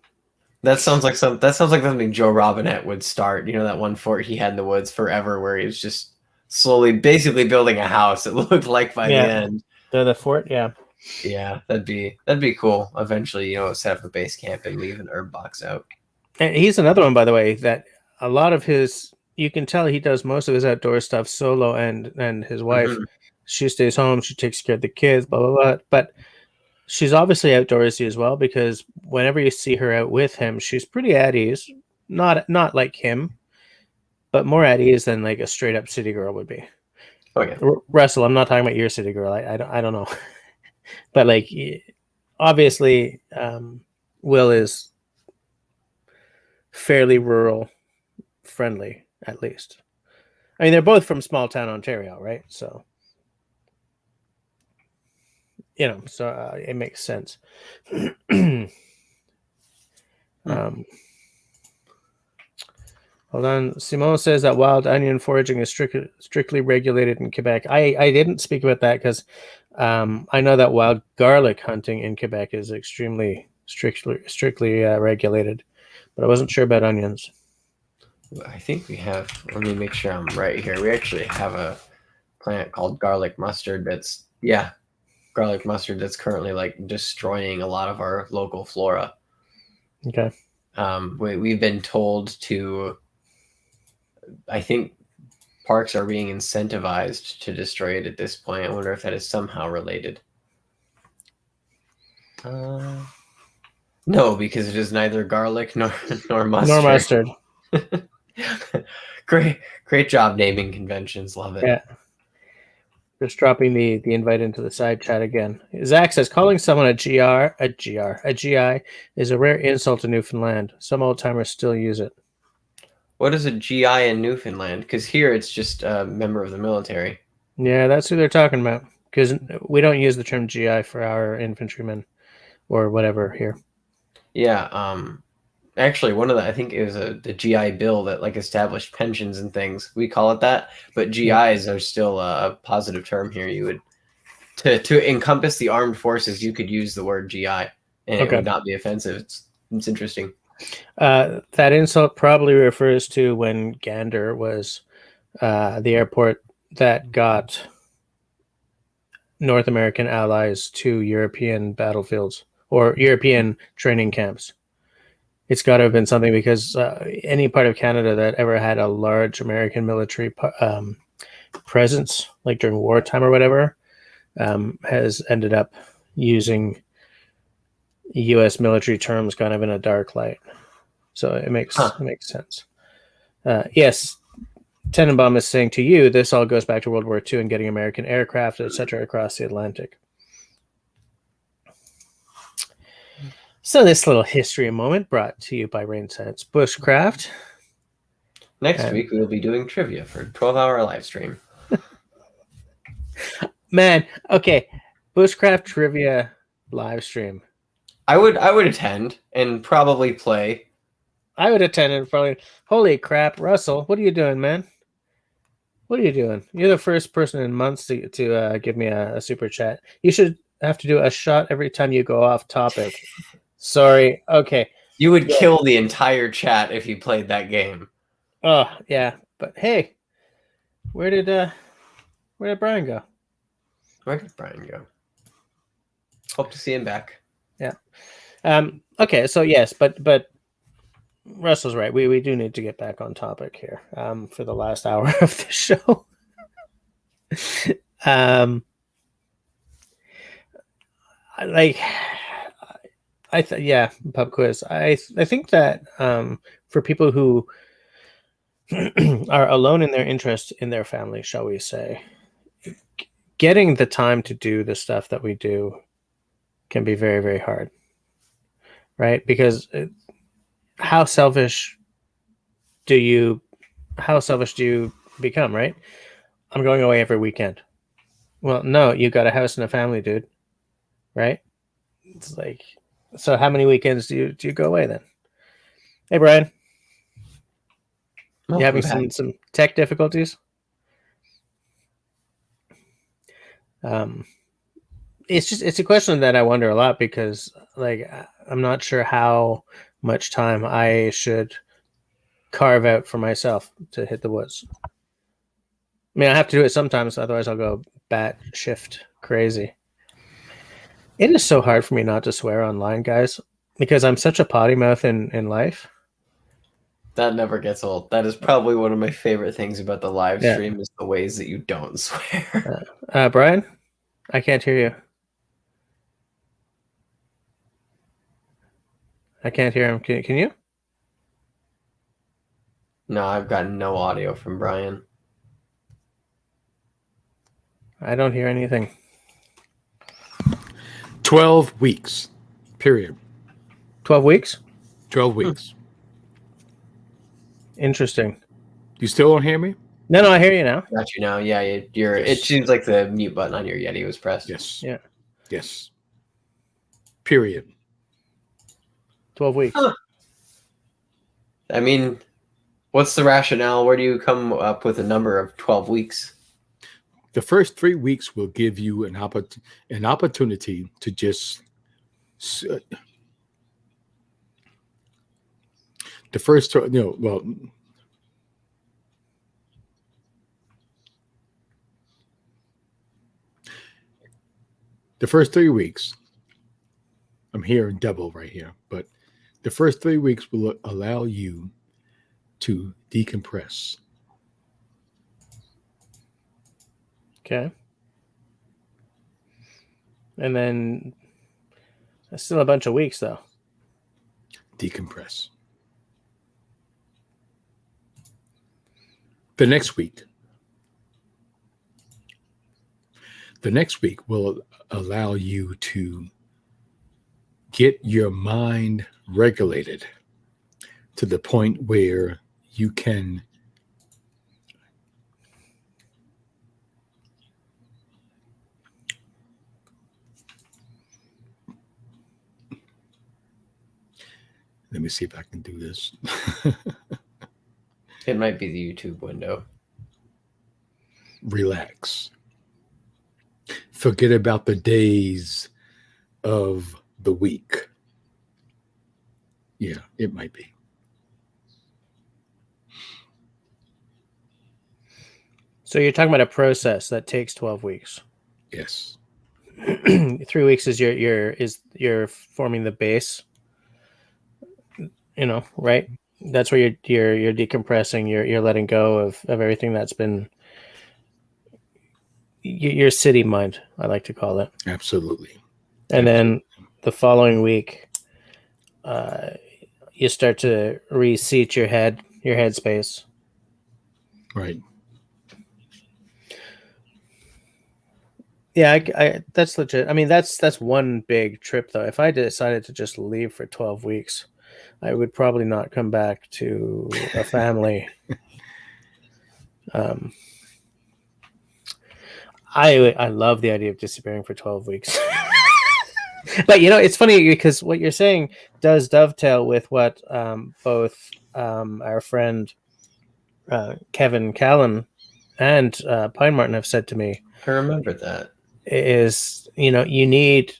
That sounds like something Joe Robinette would start. That one fort he had in the woods forever, where he was just slowly, basically building a house. It looked like by the end. The fort, yeah. Yeah, that'd be cool. Eventually, set up a base camp and leave an herb box out. And he's another one, by the way, that a lot of you can tell he does most of his outdoor stuff solo, and his wife, she stays home, she takes care of the kids, blah, blah, blah. But she's obviously outdoorsy as well, because whenever you see her out with him, she's pretty at ease. Not like him, but more at ease than like a straight up city girl would be. Okay. Russell, I'm not talking about your city girl. I don't know. But like obviously, Will is fairly rural friendly, at least. I mean, they're both from small town Ontario, right? So, it makes sense. Hold on. Simone says that wild onion foraging is strictly regulated in Quebec. I didn't speak about that because I know that wild garlic hunting in Quebec is extremely strictly regulated, but I wasn't sure about onions. I think we have. Let me make sure I'm right here. We actually have a plant called garlic mustard. Garlic mustard that's currently like destroying a lot of our local flora. Okay. We've been told to. I think parks are being incentivized to destroy it at this point. I wonder if that is somehow related. No, because it is neither garlic nor mustard. Nor mustard. Great job naming conventions. Love it. Yeah. Just dropping the invite into the side chat again. Zach says calling someone a GI is a rare insult in Newfoundland. Some old timers still use it. What is a GI in Newfoundland? Because here it's just a member of the military. Yeah, that's who they're talking about. Because we don't use the term GI for our infantrymen or whatever here. Yeah. Actually, I think it was the GI Bill that like established pensions and things. We call it that, but GIs are still a positive term here. You would to encompass the armed forces, you could use the word GI, and it would not be offensive. It's interesting. That insult probably refers to when Gander was the airport that got North American allies to European battlefields or European training camps. It's got to have been something because any part of Canada that ever had a large American military presence, like during wartime or whatever, has ended up using U.S. military terms kind of in a dark light. So it makes sense. Yes, Tenenbaum is saying to you, this all goes back to World War II and getting American aircraft, etc., across the Atlantic. So this little history moment brought to you by Rain Science Bushcraft. Next week we will be doing trivia for a 12-hour live stream. Man, okay, Bushcraft trivia live stream. I would attend and probably play. I would attend and probably. Holy crap, Russell! What are you doing, man? What are you doing? You're the first person in months to give me a super chat. You should have to do a shot every time you go off topic. Sorry. Okay. You would kill the entire chat if you played that game. Oh yeah, but hey, where did Brian go? Where did Brian go? Hope to see him back. Yeah. Okay. So yes, but Russell's right. We do need to get back on topic here. For the last hour of the show. Pub quiz. I think that for people who are alone in their interest in their family, shall we say, getting the time to do the stuff that we do can be very, very hard, right? Because how selfish do you become, right? I'm going away every weekend. Well, no, you got a house and a family, dude, right? It's like, so how many weekends do you go away then? Hey, Brian. You having some tech difficulties? It's a question that I wonder a lot because like I'm not sure how much time I should carve out for myself to hit the woods. I mean, I have to do it sometimes, otherwise I'll go bat shift crazy. It is so hard for me not to swear online, guys, because I'm such a potty mouth in life. That never gets old. That is probably one of my favorite things about the live stream is the ways that you don't swear. Brian, I can't hear you. I can't hear him. Can you? No, I've got no audio from Brian. I don't hear anything. 12 weeks. Period. 12 weeks? 12 weeks. Interesting. You still don't hear me? No, I hear you now. Got you now. Yeah, you're. Yes. It seems like the mute button on your Yeti was pressed. Yes. Yeah. Yes. Period. 12 weeks. Huh. I mean, what's the rationale? Where do you come up with a number of 12 weeks? The first 3 weeks will give you an opportunity to just the first, the first 3 weeks, I'm hearing double right here, but the first 3 weeks will allow you to decompress. Okay. And then that's still a bunch of weeks, though. Decompress. The next week will allow you to get your mind regulated to the point where you can let me see if I can do this. It might be the YouTube window. Relax. Forget about the days of the week. Yeah, it might be. So you're talking about a process that takes 12 weeks. Yes. 3 weeks is you're forming the base. Right? That's where you're decompressing, you're letting go of everything that's been your city mind, I like to call it. Absolutely. And then the following week, you start to reseat your headspace. Right. Yeah, I that's legit. I mean, that's one big trip, though. If I decided to just leave for 12 weeks, I would probably not come back to a family. I love the idea of disappearing for 12 weeks. But it's funny because what you're saying does dovetail with what both our friend Kevin Callan and Pine Martin have said to me. I remember that. Is you need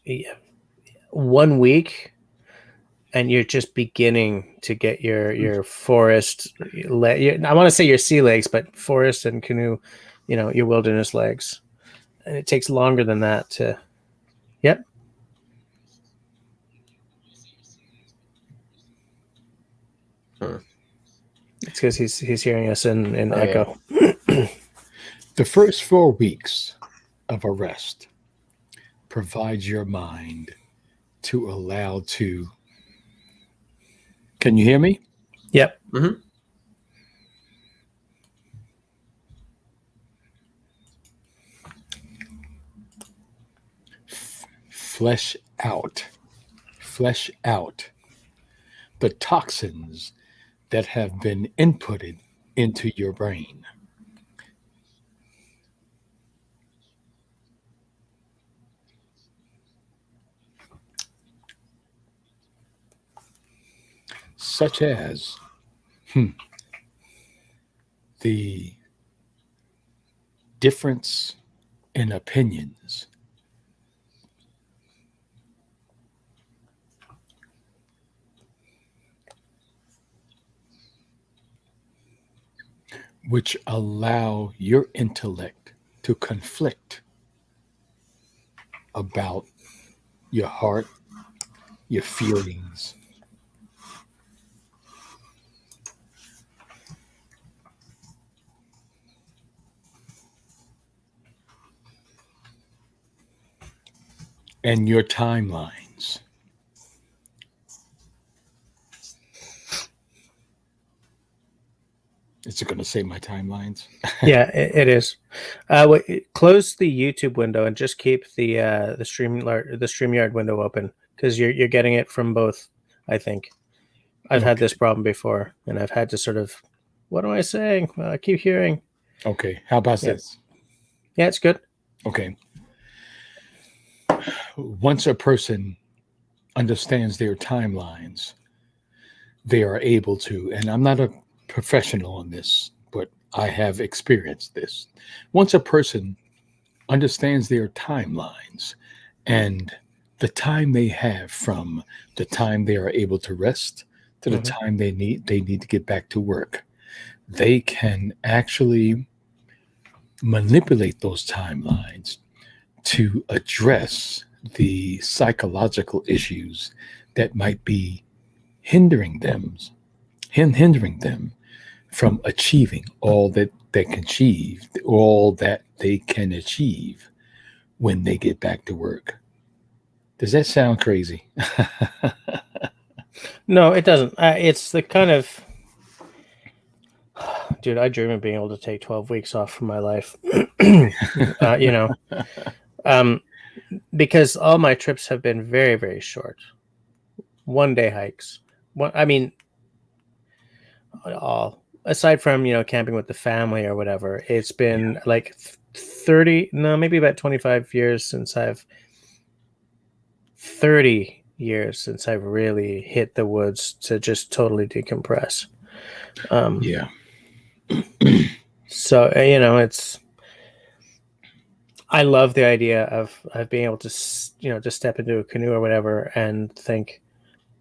1 week and you're just beginning to get your forest I want to say your sea legs, but forest and canoe, your wilderness legs, and it takes longer than that to It's because he's hearing us in echo. Yeah. The first 4 weeks of a rest provides your mind to allow to. Can you hear me? Yep. Mm-hmm. Flesh out the toxins that have been inputted into your brain. Such as the difference in opinions, which allow your intellect to conflict about your heart, your feelings, and your timelines. Is it going to save my timelines? Yeah, it is. Close the YouTube window and just keep the StreamYard window open, because you're getting it from both. I think I've had this problem before, and I've had to sort of, what am I saying? I keep hearing. Okay. How about this? Yeah, it's good. Okay. Once a person understands their timelines, they are able to, and I'm not a professional on this, but I have experienced this. Once a person understands their timelines and the time they have from the time they are able to rest to the time they need to get back to work, they can actually manipulate those timelines to address the psychological issues that might be hindering them from achieving all that they can achieve, all that they can achieve when they get back to work. Does that sound crazy? No, it doesn't. It's the kind of, dude, I dream of being able to take 12 weeks off from my life. Because all my trips have been very, very short. 1-day hikes. All aside from camping with the family or whatever, it's been like 30, no, maybe about 25 years since 30 years since I've really hit the woods to just totally decompress. Yeah. So it's, I love the idea of being able to just step into a canoe or whatever and think,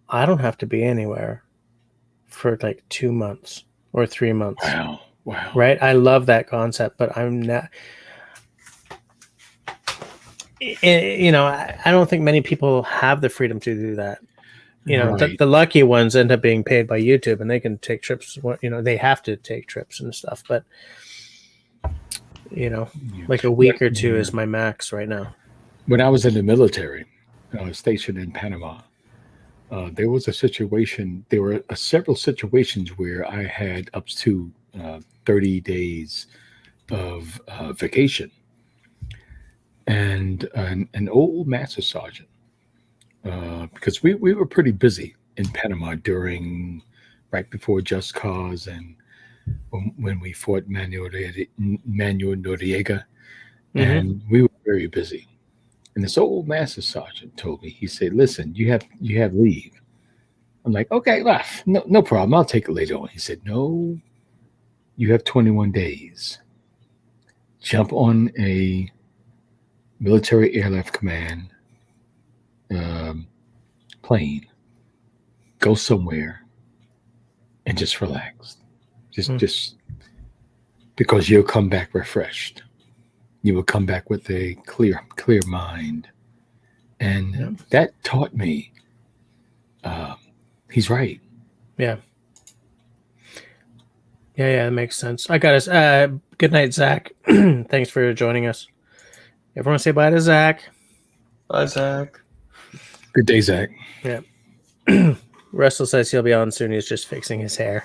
I don't have to be anywhere for like 2 months or 3 months. Wow. Right? I love that concept, but I'm not. I don't think many people have the freedom to do that. Right. The lucky ones end up being paid by YouTube, and they can take trips. They have to take trips and stuff, but like a week or two is my max right now. When I was in the military, I was stationed in Panama. There was a situation. There were several situations where I had up to 30 days of vacation, and an old master sergeant, because we were pretty busy in Panama right before Just Cause and when we fought Manuel Noriega, and we were very busy. And this old master sergeant told me, he said, "Listen, you have leave." I'm like, "Okay, well, no problem. I'll take it later on." He said, "No, you have 21 days. Jump on a military airlift command plane, go somewhere, and just relax. Just because you'll come back refreshed. You will come back with a clear mind." And that taught me he's right. Yeah, that makes sense. I got us. Good night, Zach. Thanks for joining us. Everyone say bye to Zach. Bye, Zach. Good day, Zach. Yeah. Russell says he'll be on soon. He's just fixing his hair.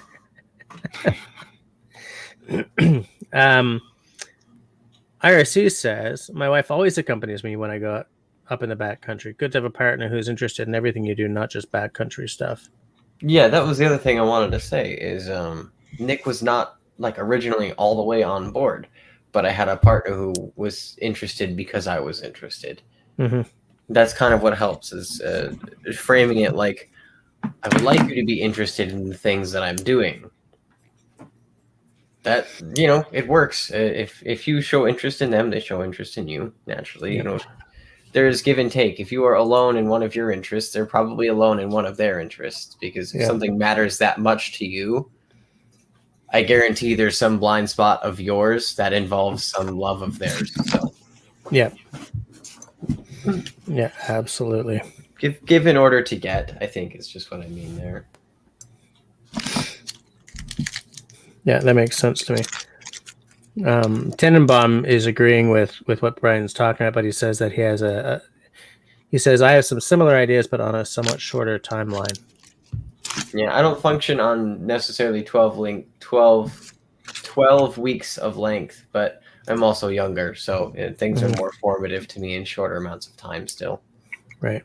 IRC says, my wife always accompanies me when I go up in the backcountry. Good to have a partner who's interested in everything you do, not just backcountry stuff. Yeah, that was the other thing I wanted to say is Nick was not like originally all the way on board, but I had a partner who was interested because I was interested. Mm-hmm. That's kind of what helps, is framing it like, I would like you to be interested in the things that I'm doing. That, it works. If you show interest in them, they show interest in you naturally. Yeah. There's give and take. If you are alone in one of your interests, they're probably alone in one of their interests, because if something matters that much to you, I guarantee there's some blind spot of yours that involves some love of theirs. So. Yeah, absolutely. Give in order to get, I think, is just what I mean there. Yeah, that makes sense to me. Tenenbaum is agreeing with what Brian's talking about, but he says that he has he says, I have some similar ideas, but on a somewhat shorter timeline. Yeah, I don't function on necessarily 12 12 weeks of length, but I'm also younger, so things are more formative to me in shorter amounts of time still. Right.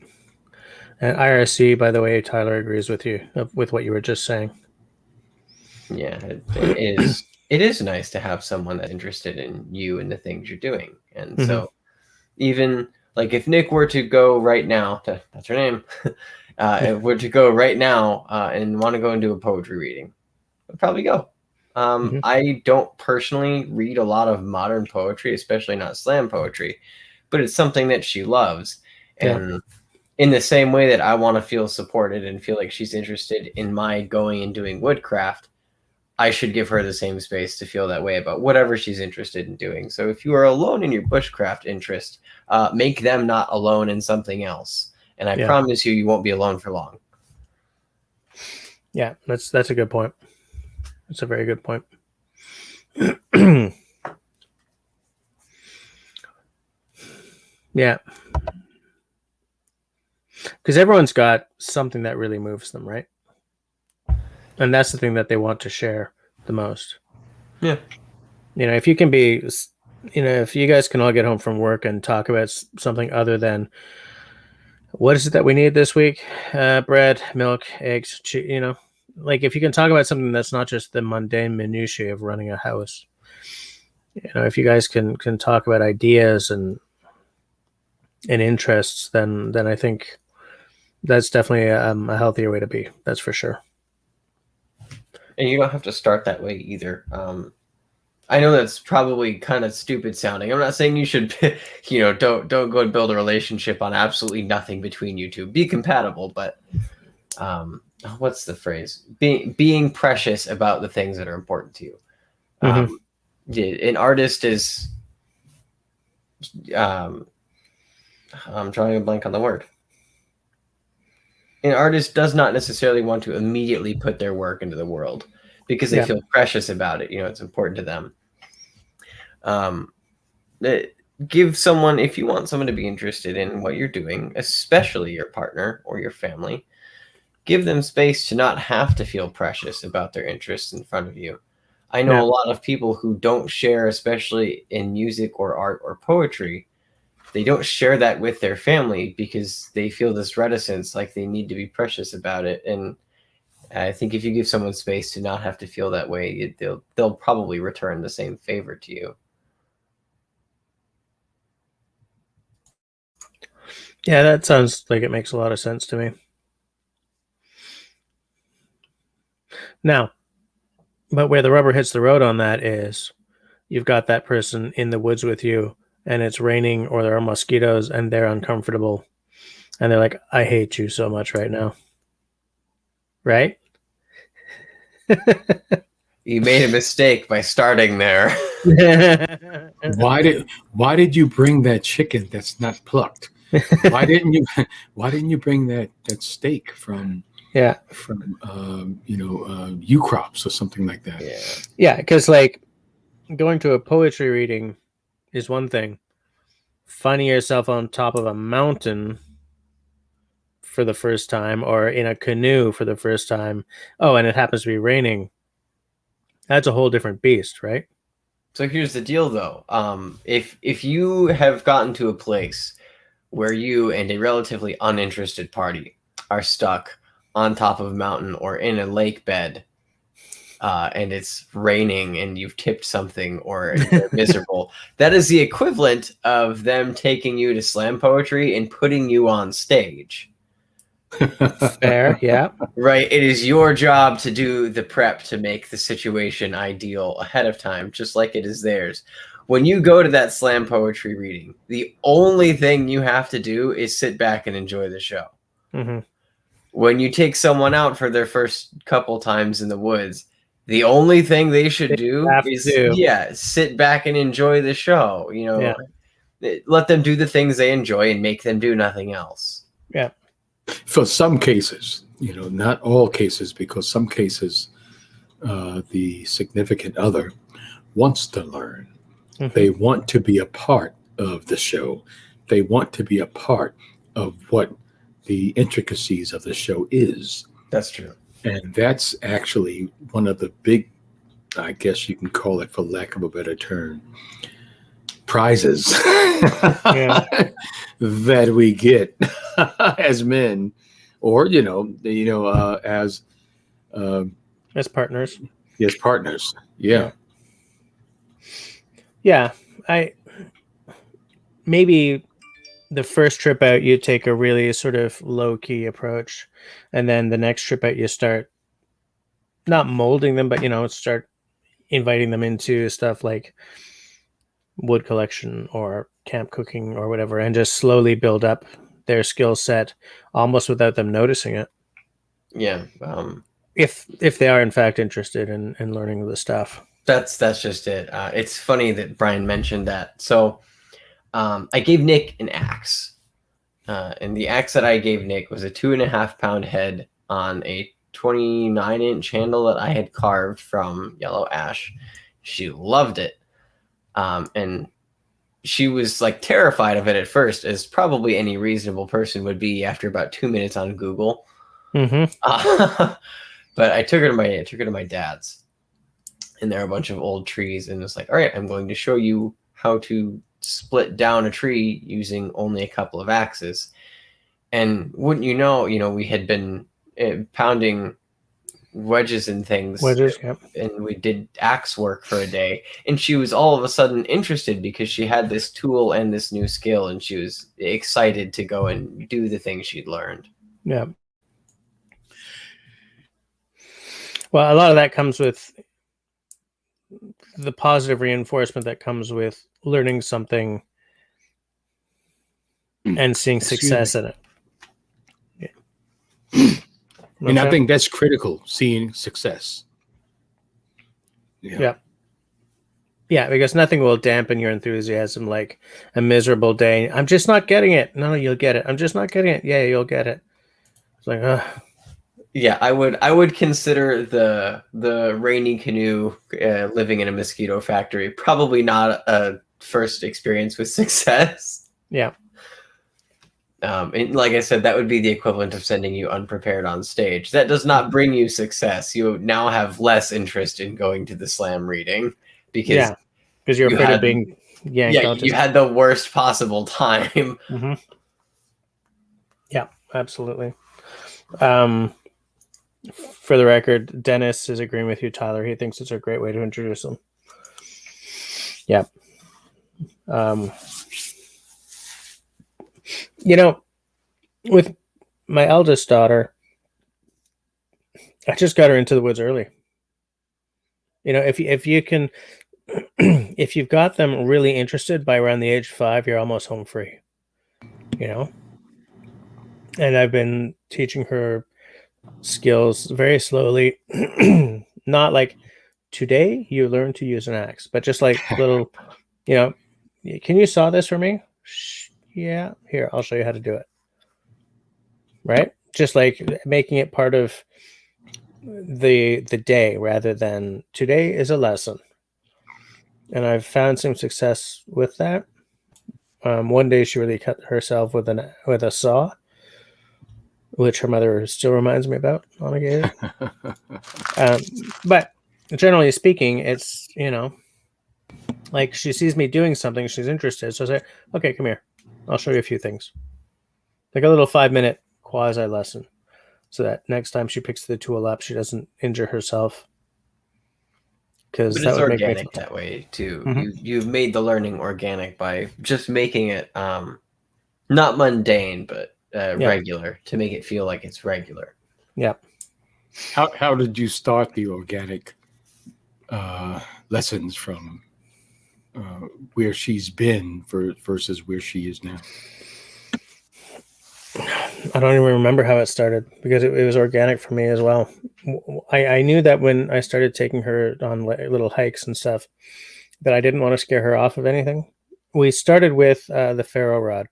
And IRC, by the way, Tyler agrees with you with what you were just saying. Yeah, it is nice to have someone that's interested in you and the things you're doing. And so even like if Nick were to go right now, that's her name, were to go right now and want to go and do a poetry reading, I'd probably go. I don't personally read a lot of modern poetry, especially not slam poetry, but it's something that she loves. And in the same way that I want to feel supported and feel like she's interested in my going and doing woodcraft, I should give her the same space to feel that way about whatever she's interested in doing. So if you are alone in your bushcraft interest, make them not alone in something else. And I promise you won't be alone for long. Yeah, that's a good point. That's a very good point. Yeah. Because everyone's got something that really moves them, right? And that's the thing that they want to share the most. Yeah. You know, if you can be, you know, if you guys can all get home from work and talk about something other than what is it that we need this week? Bread, milk, eggs, you know, like if you can talk about something that's not just the mundane minutiae of running a house. You know, if you guys can talk about ideas and interests, then I think that's definitely a healthier way to be. That's for sure. And you don't have to start that way either. I know that's probably kind of stupid sounding. I'm not saying you should, you know, don't go and build a relationship on absolutely nothing between you two. Be compatible, but what's the phrase? Being precious about the things that are important to you. An artist is. I'm drawing a blank on the word. An artist does not necessarily want to immediately put their work into the world because they feel precious about it. You know, it's important to them. Give someone, if you want someone to be interested in what you're doing, especially your partner or your family, give them space to not have to feel precious about their interests in front of you. I know a lot of people who don't share, especially in music or art or poetry, they don't share that with their family because they feel this reticence, like they need to be precious about it. And I think if you give someone space to not have to feel that way, they'll probably return the same favor to you. Yeah, that sounds like it makes a lot of sense to me. Now, but where the rubber hits the road on that is you've got that person in the woods with you and it's raining or there are mosquitoes and they're uncomfortable and they're like, I hate you so much right now. Right? You made a mistake by starting there. Why did you bring that chicken that's not plucked? Why didn't you bring that steak from U Crops or something like that? Yeah, because like going to a poetry reading is one thing. Finding yourself on top of a mountain for the first time or in a canoe for the first time, and it happens to be raining, that's a whole different beast, right? So here's the deal though. If you have gotten to a place where you and a relatively uninterested party are stuck on top of a mountain or in a lake bed, and it's raining and you've tipped something or you're miserable, that is the equivalent of them taking you to slam poetry and putting you on stage. Fair, yeah. Right. It is your job to do the prep to make the situation ideal ahead of time, just like it is theirs. When you go to that slam poetry reading, the only thing you have to do is sit back and enjoy the show. When you take someone out for their first couple times in the woods, the only thing they should do is sit back and enjoy the show. You know, let them do the things they enjoy and make them do nothing else. Yeah. For some cases, not all cases, because some cases, the significant other wants to learn. They want to be a part of the show. They want to be a part of what the intricacies of the show is. That's true. And that's actually one of the big I guess you can call it, for lack of a better term, prizes Yeah. that we get as men, or As partners. as partners. Yeah. Yeah. Maybe the first trip out you take a really sort of low key approach, and then the next trip out you start not molding them, but start inviting them into stuff like wood collection or camp cooking or whatever, and just slowly build up their skill set almost without them noticing it. Yeah. If they are in fact interested in learning the stuff. That's just it. It's funny that Brian mentioned that. So I gave Nick an axe. And the axe that I gave Nick was a 2.5-pound head on a 29-inch handle that I had carved from yellow ash. She loved it. And she was like terrified of it at first, as probably any reasonable person would be after about 2 minutes on Google. Mm-hmm. But I took her to my dad's, and there are a bunch of old trees, and it's like, all right, I'm going to show you how to split down a tree using only a couple of axes. And wouldn't you know, we had been pounding wedges and things. Wedges, yep. And we did axe work for a day. And she was all of a sudden interested because she had this tool and this new skill, and she was excited to go and do the things she'd learned. Yeah. Well, a lot of that comes with the positive reinforcement that comes with learning something and seeing success in it. Yeah. And I think that's critical, seeing success. Yeah. Yeah, because nothing will dampen your enthusiasm like a miserable day. I'm just not getting it. No, you'll get it. I'm just not getting it. Yeah, you'll get it. It's like, Yeah, I would consider the rainy canoe living in a mosquito factory probably not a first experience with success. Yeah. And like I said, that would be the equivalent of sending you unprepared on stage. That does not bring you success. You now have less interest in going to the slam reading because you're afraid of being yanked. Yeah, you had the worst possible time. Mm-hmm. Yeah, absolutely. For the record, Dennis is agreeing with you, Tyler. He thinks it's a great way to introduce them. Yeah. With my eldest daughter, I just got her into the woods early. If you can, if you've got them really interested by around the age of 5, you're almost home free. And I've been teaching her skills very slowly. Not like today you learn to use an axe, but just like little, can you saw this for me? Yeah, here, I'll show you how to do it. Right? Just like making it part of the day rather than today is a lesson. And I've found some success with that. One day she really cut herself with a saw, which her mother still reminds me about on occasion. But generally speaking, it's, like she sees me doing something, she's interested. So I say, okay, come here. I'll show you a few things. Like a little 5-minute quasi lesson, so that next time she picks the tool up, she doesn't injure herself. Because it's organic that way too. Mm-hmm. You've made the learning organic by just making it not mundane, but regular, to make it feel like it's regular. Yeah. How did you start the organic lessons from where she's been versus where she is now? I don't even remember how it started because it was organic for me as well. I knew that when I started taking her on little hikes and stuff, that I didn't want to scare her off of anything. We started with the ferro rod.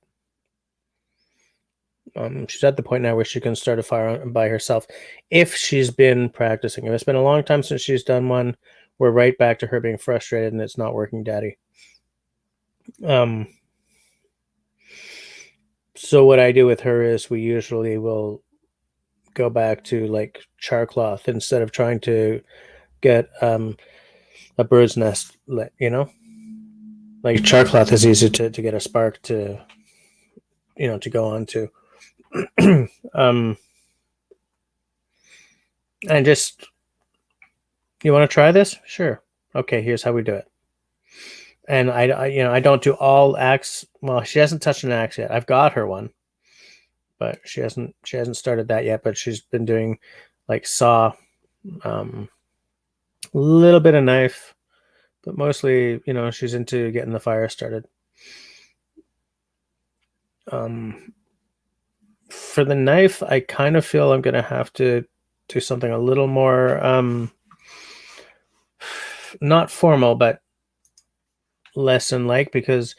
She's at the point now where she can start a fire by herself if she's been practicing. If it's been a long time since she's done one, we're right back to her being frustrated and it's not working, Daddy. So what I do with her is we usually will go back to like char cloth instead of trying to get a bird's nest lit, like char cloth is easy to get a spark to to go on to. And just, you want to try this? Sure. Okay, here's how we do it. And I don't do all axe. Well, she hasn't touched an axe yet. I've got her one, but she hasn't started that yet. But she's been doing like saw, a little bit of knife, but mostly, she's into getting the fire started. For the knife, I kind of feel I'm going to have to do something a little more, not formal, but lesson-like, because,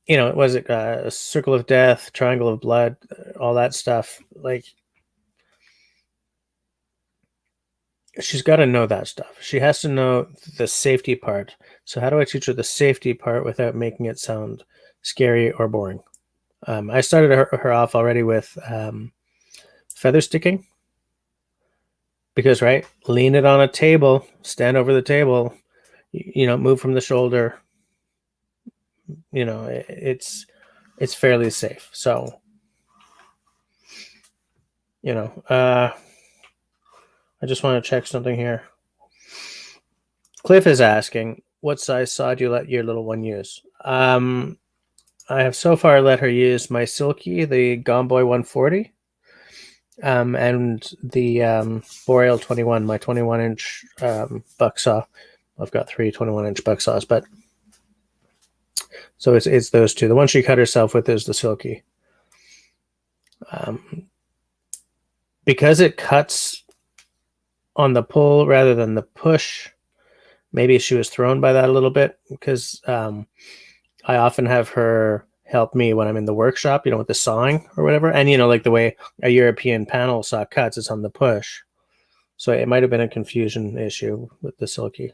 was it a circle of death, triangle of blood, all that stuff. Like, she's got to know that stuff. She has to know the safety part. So how do I teach her the safety part without making it sound scary or boring? I started her off already with feather sticking, because, right, lean it on a table, stand over the table, move from the shoulder. It's fairly safe. So, I just want to check something here. Cliff is asking, what size saw do you let your little one use? I have so far let her use my Silky, the Gomboy 140, and the Boreal 21, my 21-inch buck saw. I've got 3 21-inch buck saws, but so it's those two. The one she cut herself with is the Silky. Because it cuts on the pull rather than the push, maybe she was thrown by that a little bit, because I often have her help me when I'm in the workshop, with the sawing or whatever. And, like the way a European panel saw cuts, it's on the push. So it might have been a confusion issue with the Silky.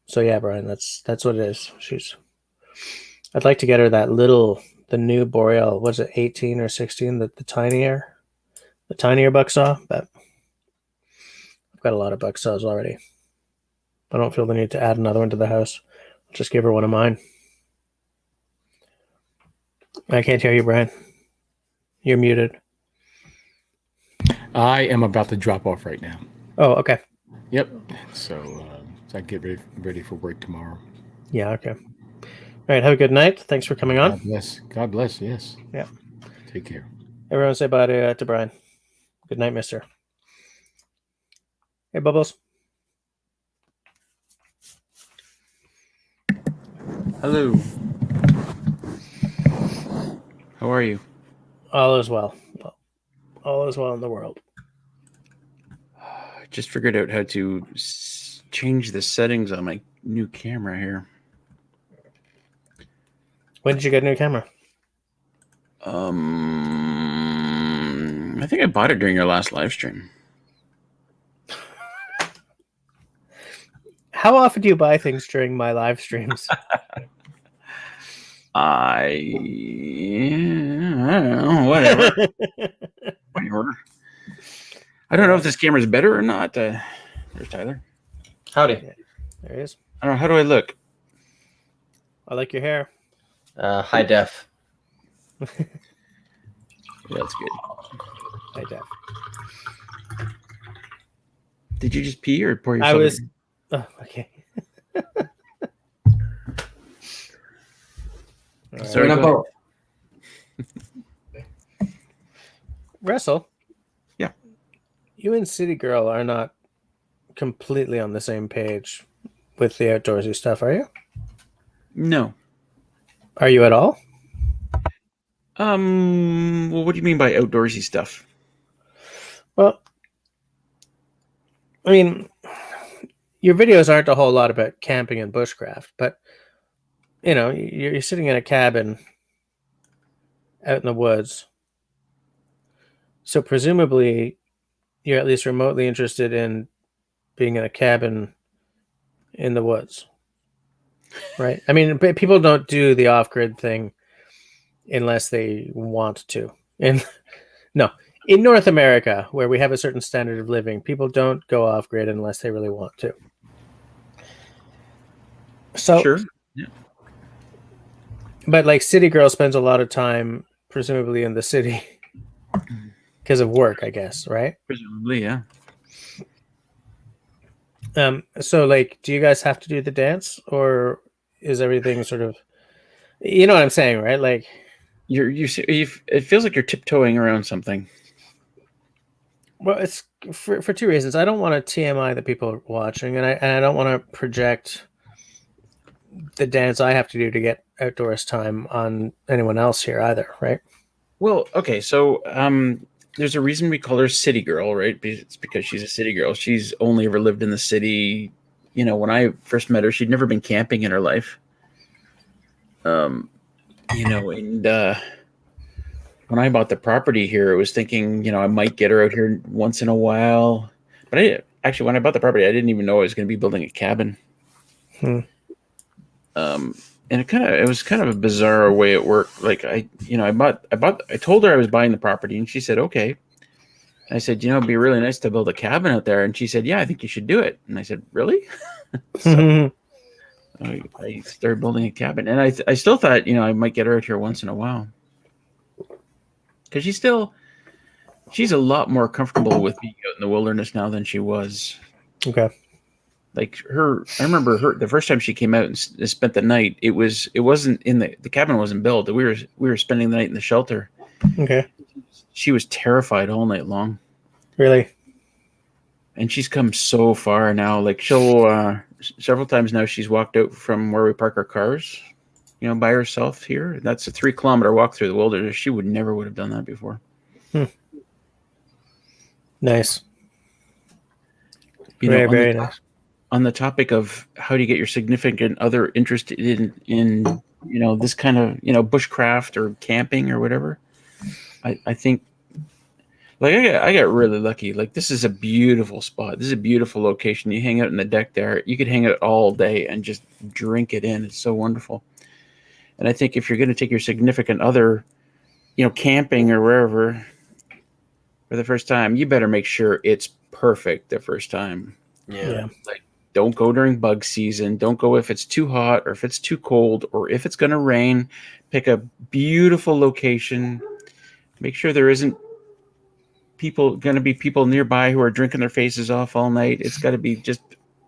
So yeah, Brian, that's what it is. I'd like to get her the new Boreal, was it 18 or 16, the tinier buck saw, but I've got a lot of buck saws already. I don't feel the need to add another one to the house. I'll just give her one of mine. I can't hear you, Brian. You're muted. I am about to drop off right now. Oh, okay. Yep. So I get ready for work tomorrow. Yeah, okay. All right, have a good night. Thanks for coming on. God bless. God bless, yes. Yeah. Take care. Everyone say bye to Brian. Good night, mister. Hey, Bubbles. Hello. How are you? All is well. All is well in the world. I just figured out how to change the settings on my new camera here. When did you get a new camera? I think I bought it during your last live stream. How often do you buy things during my live streams? I don't know, whatever. Whatever. I don't know if this camera's better or not. There's Tyler. Howdy. Yeah, there he is. I don't know. How do I look? I like your hair. High def. Yeah, that's good. High def. Did you just pee or pour I yourself? was. Oh, okay. Sorry, We're in a go boat. Russell. Yeah. You and City Girl are not completely on the same page with the outdoorsy stuff, are you? No. Are you at all? Well, what do you mean by outdoorsy stuff? Well, I mean, your videos aren't a whole lot about camping and bushcraft, but you're sitting in a cabin out in the woods. So presumably you're at least remotely interested in being in a cabin in the woods, right? I mean, people don't do the off-grid thing unless they want to. And no, in North America, where we have a certain standard of living, people don't go off grid unless they really want to. So, Sure. but like City Girl spends a lot of time, presumably in the city, because of work, I guess, right? Presumably, yeah. So like, do you guys have to do the dance, or is everything sort of, you know what I'm saying, right? Like, It feels like you're tiptoeing around something. well, it's for two reasons. I don't want to TMI the people watching, and I don't want to project the dance I have to do to get outdoors time on anyone else here either, right? Well, okay, so there's a reason we call her City Girl, right? It's because she's a city girl. She's only ever lived in the city. You know, when I first met her, she'd never been camping in her life. You know, and when I bought the property here, I was thinking, you know, I might get her out here once in a while. But when I bought the property, I didn't even know I was going to be building a cabin. And it was kind of a bizarre way it worked. Like I told her I was buying the property, and she said, okay. And I said, you know, it'd be really nice to build a cabin out there. And she said, yeah, I think you should do it. And I said, really? So I started building a cabin, and I still thought, you know, I might get her out here once in a while, because she's a lot more comfortable with being out in the wilderness now than she was. Okay. Like I remember the first time she came out and spent the night. It wasn't in the cabin wasn't built. We were spending the night in the shelter. Okay. She was terrified all night long. Really? And she's come so far now. Like she'll several times now she's walked out from where we park our cars, you know, by herself here. That's a 3-kilometer walk through the wilderness. She would have done that before. Nice. You very, know, very nice. On the topic of how do you get your significant other interested in you know, this kind of, you know, bushcraft or camping or whatever, I think, like, I got really lucky. Like, this is a beautiful spot. This is a beautiful location. You hang out in the deck there. You could hang out all day and just drink it in. It's so wonderful. And I think if you're going to take your significant other, you know, camping or wherever for the first time, you better make sure it's perfect the first time. Yeah. Like, don't go during bug season. Don't go if it's too hot or if it's too cold or if it's going to rain. Pick a beautiful location. Make sure there isn't going to be people nearby who are drinking their faces off all night. It's got to be just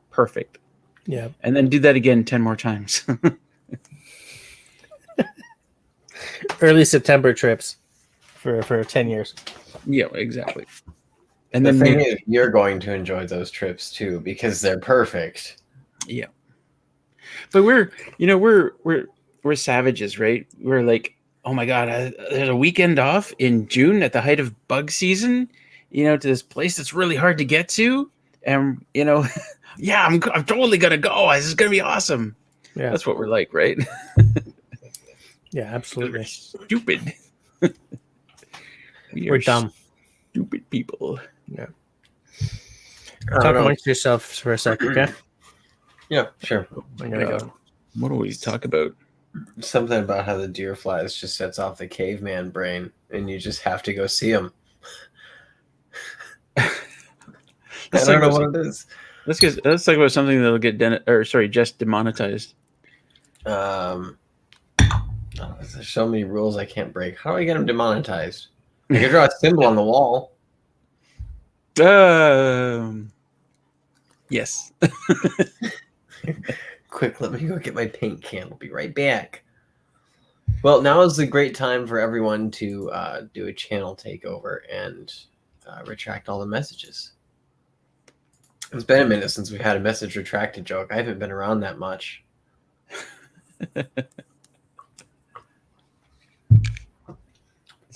perfect. Yeah. And then do that again 10 more times. Early September trips for 10 years. Yeah, exactly. And the thing is, you're going to enjoy those trips too, because they're perfect. Yeah. But we're savages, right? We're like, oh my God, there's a weekend off in June at the height of bug season, you know, to this place that's really hard to get to. And, you know, yeah, I'm totally going to go. This is going to be awesome. Yeah. That's what we're like, right? Yeah, absolutely. Stupid. We're dumb. Stupid people. Yeah. Talk amongst yourselves for a second, okay? Yeah, sure. I'm gonna go. What do we talk about? Something about how the deer flies just sets off the caveman brain, and you just have to go see them. I don't know what it is. Let's talk about something that'll get just demonetized. There's so many rules I can't break. How do I get them demonetized? I can draw a symbol on the wall. Yes. Quick, let me go get my paint can. I'll be right back. Well, now is the great time for everyone to do a channel takeover and retract all the messages. It's been a minute since we've had a message retracted joke. I haven't been around that much. Let's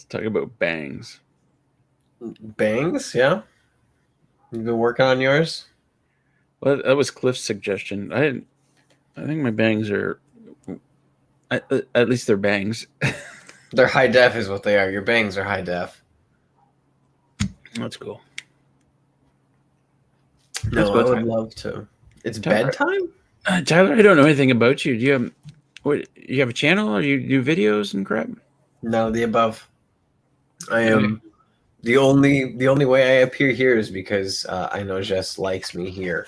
talk about bangs. Bangs, yeah? You've been working on yours? Well, that was Cliff's suggestion. I think my bangs are, at least they're bangs. They're high def is what they are. Your bangs are high def. That's cool. No, I would love to. It's bedtime? Tyler, I don't know anything about you. Do you have a channel or you do videos and crap? None of the above. I am The only way I appear here is because I know Jess likes me here.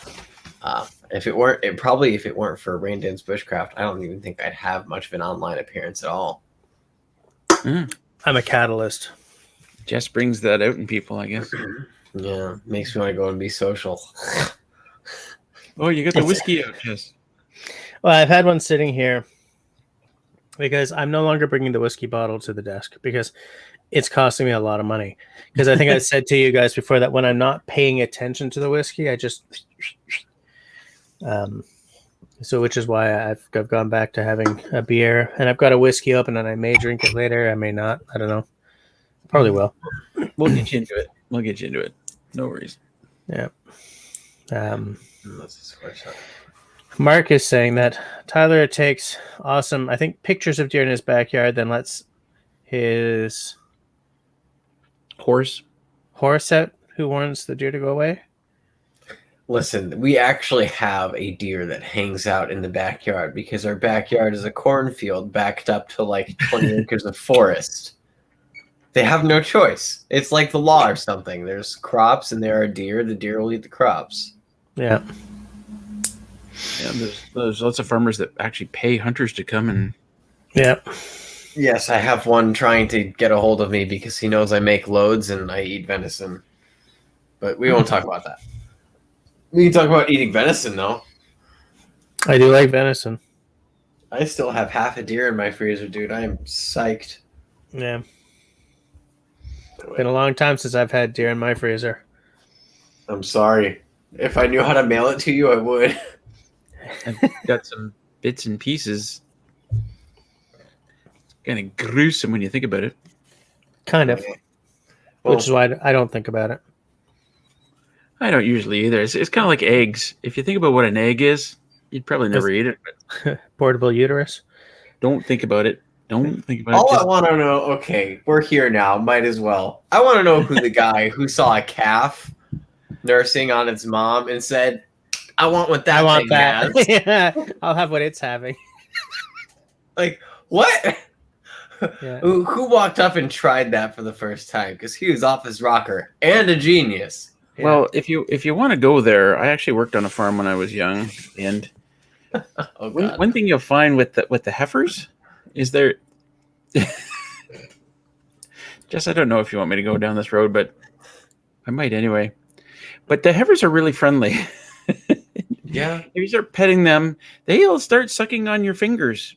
If it weren't for Rain Dance Bushcraft, I don't even think I'd have much of an online appearance at all. Mm. I'm a catalyst. Jess brings that out in people, I guess. Yeah, makes me want to go and be social. Oh, you got the whiskey out, Jess. Well, I've had one sitting here because I'm no longer bringing the whiskey bottle to the desk because it's costing me a lot of money. Because I think I said to you guys before that when I'm not paying attention to the whiskey, I just so which is why I've gone back to having a beer, and I've got a whiskey open, and I may drink it later. I may not. I don't know. Probably will. We'll get you into it. We'll get you into it. No worries. Yeah. Let's just switch up. Mark is saying that Tyler takes awesome, I think, pictures of deer in his backyard, then lets his Horse. horse out who warns the deer to go away. Listen, we actually have a deer that hangs out in the backyard because our backyard is a cornfield backed up to like 20 acres of forest. They have no choice. It's like the law or something. There's crops and there are deer. The deer will eat the crops. Yeah. Yeah, there's lots of farmers that actually pay hunters to come and. Yeah. Yes, I have one trying to get a hold of me because he knows I make loads and I eat venison. But we won't talk about that. We can talk about eating venison, though. I do like venison. I still have half a deer in my freezer, dude. I am psyched. Yeah. Been a long time since I've had deer in my freezer. I'm sorry. If I knew how to mail it to you, I would. I've got some bits and pieces. It's kind of gruesome when you think about it. Kind of. Well, Which is why I don't think about it. I don't usually either. It's kind of like eggs. If you think about what an egg is, you'd probably never eat it. But Portable uterus. don't think about it. Don't think about all it. I want to know, okay, we're here now, might as well. I want to know who the guy who saw a calf nursing on its mom and said, I want what that I want thing that. has. Yeah, I'll have what it's having. Like, what? Yeah. Who walked up and tried that for the first time? Because he was off his rocker and a genius. Yeah. Well, if you want to go there, I actually worked on a farm when I was young, and Oh, God. one thing you'll find with the heifers is they're Jess, I don't know if you want me to go down this road, but I might anyway. But the heifers are really friendly. Yeah, If you start petting them, they'll start sucking on your fingers.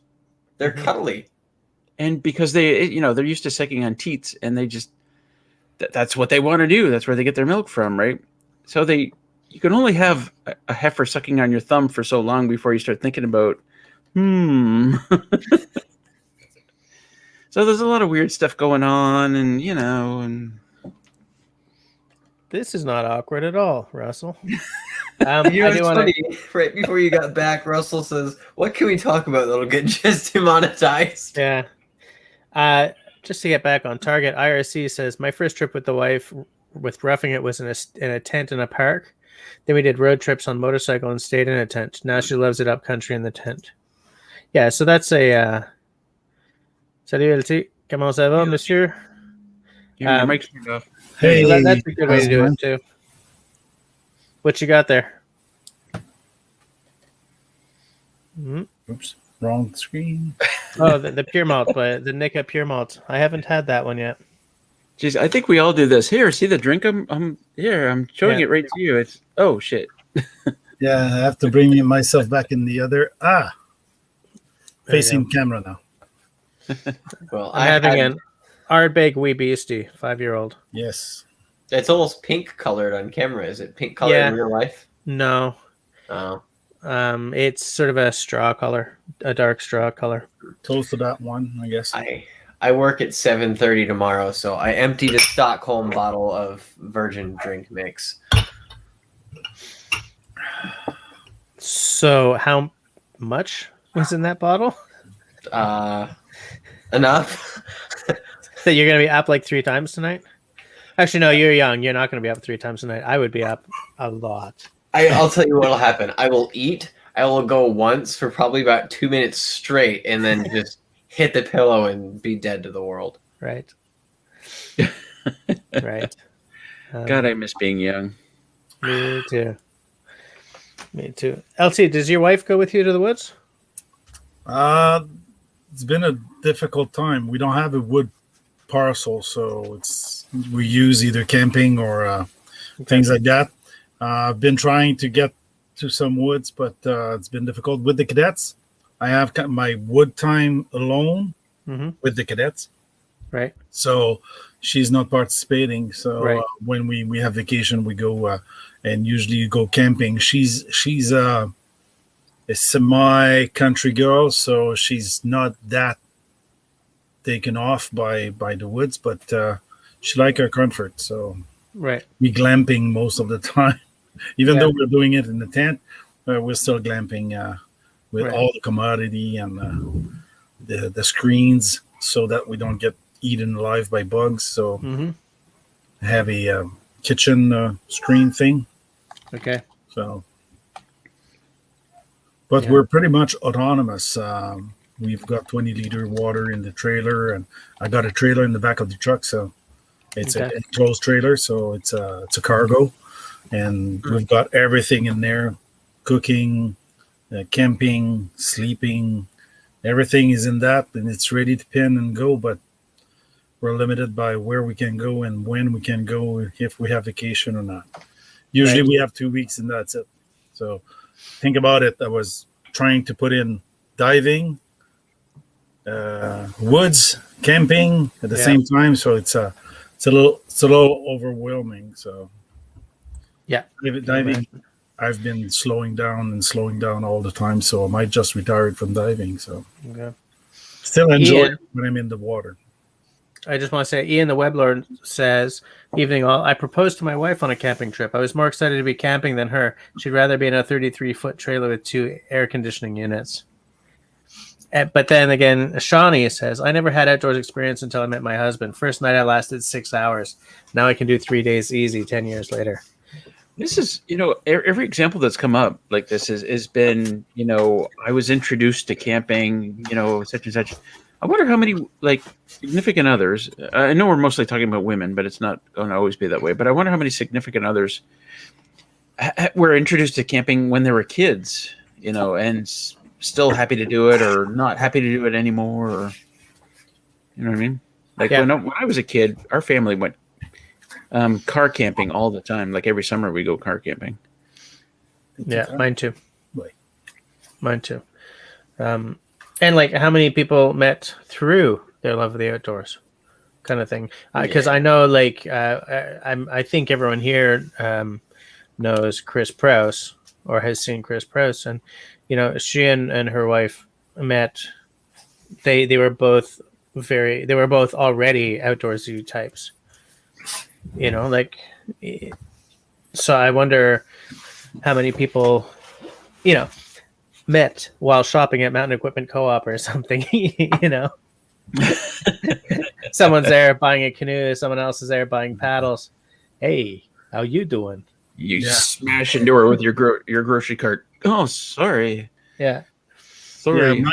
they're cuddly. And because they're used to sucking on teats, and they just that's what they want to do. That's where they get their milk from, right? So you can only have a heifer sucking on your thumb for so long before you start thinking about, So there's a lot of weird stuff going on, and This is not awkward at all, Russell. You know, I do it's want funny. Right before you got back, Russell says, "What can we talk about that'll get just demonetized?" Yeah. Just to get back on target, IRC says my first trip with the wife with roughing it was in a tent in a park. Then we did road trips on motorcycle and stayed in a tent. Now she loves it up country in the tent. Yeah, so that's a salut LT. Comment ça va, monsieur? your mic's turned off. Hey, so that's a good way to do it too. What you got there? Mm-hmm. Oops, wrong screen. Oh, the pure malt, but the Nika pure malt. I haven't had that one yet. Jeez, I think we all do this. Here, see the drink? I'm showing it right to you. It's shit. Yeah, I have to bring myself back in the other. There you Facing camera now. Well, I'm having an Ardbeg Wee Beastie, 5-year-old. Yes. It's almost pink colored on camera. Is it pink colored in real life? No. Oh. It's sort of a straw color, a dark straw color. Close to that one, I guess. I work at 7:30 tomorrow, so I emptied a Stockholm bottle of virgin drink mix. So how much was in that bottle? Enough. That you're going to be up like 3 times tonight? Actually, no, you're young. You're not going to be up 3 times tonight. I would be up a lot. I'll tell you what'll happen. I will eat. I will go once for probably about 2 minutes straight, and then just hit the pillow and be dead to the world. Right. Right. God, I miss being young. Me too. Me too. LT, does your wife go with you to the woods? It's been a difficult time. We don't have a wood parcel, so we use either camping or things like that. I've been trying to get to some woods, but it's been difficult with the cadets. I have my wood time alone with the cadets. Right. So she's not participating. So Right. When we have vacation, we go and usually go camping. She's a semi-country girl, so she's not that taken off by the woods, but she like her comfort. So Right. we glamping most of the time, even Yeah. though we're doing it in the tent. We're still glamping with Right. all the commodity and the screens, so that we don't get eaten alive by bugs. So I have a kitchen screen thing. Okay. So, but Yeah. we're pretty much autonomous. We've got 20-liter water in the trailer, and I got a trailer in the back of the truck. So it's Okay. an enclosed trailer. So it's a cargo, and we've got everything in there: cooking, camping, sleeping. Everything is in that, and it's ready to pin and go. But we're limited by where we can go and when we can go, if we have vacation or not. Usually Right. we have 2 weeks, and that's it. So think about it. I was trying to put in diving, woods, camping at the Yeah. same time. So it's a little overwhelming. So Yeah. diving, I've been slowing down all the time. So I might just retire from diving. So Okay. still enjoy Ian. it when I'm in the water. I just want to say, Ian the Weblord says, "Evening all. I proposed to my wife on a camping trip. I was more excited to be camping than her. She'd rather be in a 33-foot trailer with 2 air conditioning units." But then again, Shawnee says, "I never had outdoors experience until I met my husband. First night I lasted 6 hours. Now I can do 3 days easy 10 years later." This is, every example that's come up like this has been, I was introduced to camping, such and such. I wonder how many significant others. I know we're mostly talking about women, but it's not going to always be that way. But I wonder how many significant others were introduced to camping when they were kids, and still happy to do it, or not happy to do it anymore, or you know what I mean? Like Yeah. when I was a kid, our family went car camping all the time. Like every summer, we go car camping. Yeah, mine too. Right. Mine too. And how many people met through their love of the outdoors, kind of thing. Because I know, I think everyone here knows Chris Prouse or has seen Chris Prouse, and she and her wife met. They were both already outdoorsy types. So I wonder how many people, met while shopping at Mountain Equipment Co-op or something. Someone's there buying a canoe, someone else is there buying paddles. Hey, how you doing? You smash into her with your grocery cart. Oh, sorry. Yeah. Sorry. Yeah,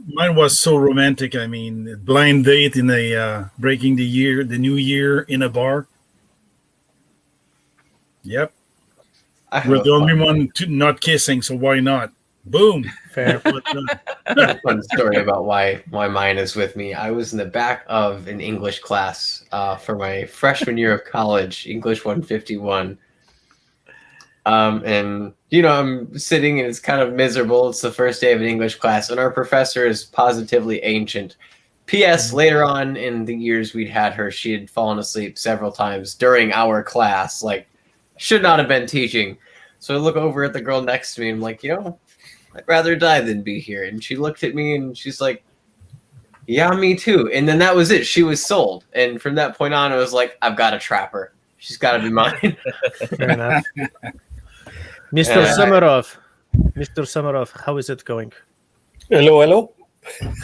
mine was so romantic. I mean, blind date in a breaking the new year in a bar. Yep, we're the only one not kissing, so why not? Boom. Fair. Fun story about why mine is with me. I was in the back of an English class for my freshman year of college, English 151. And I'm sitting and it's kind of miserable. It's the first day of an English class, and our professor is positively ancient. P.S. Later on in the years we'd had her, she had fallen asleep several times during our class. Should not have been teaching. So I look over at the girl next to me and I'm like, I'd rather die than be here. And she looked at me and she's like, yeah, me too. And then that was it. She was sold. And from that point on, I was like, I've got to trap her. She's got to be mine. Fair enough. Mr. Samarov, how is it going? Hello.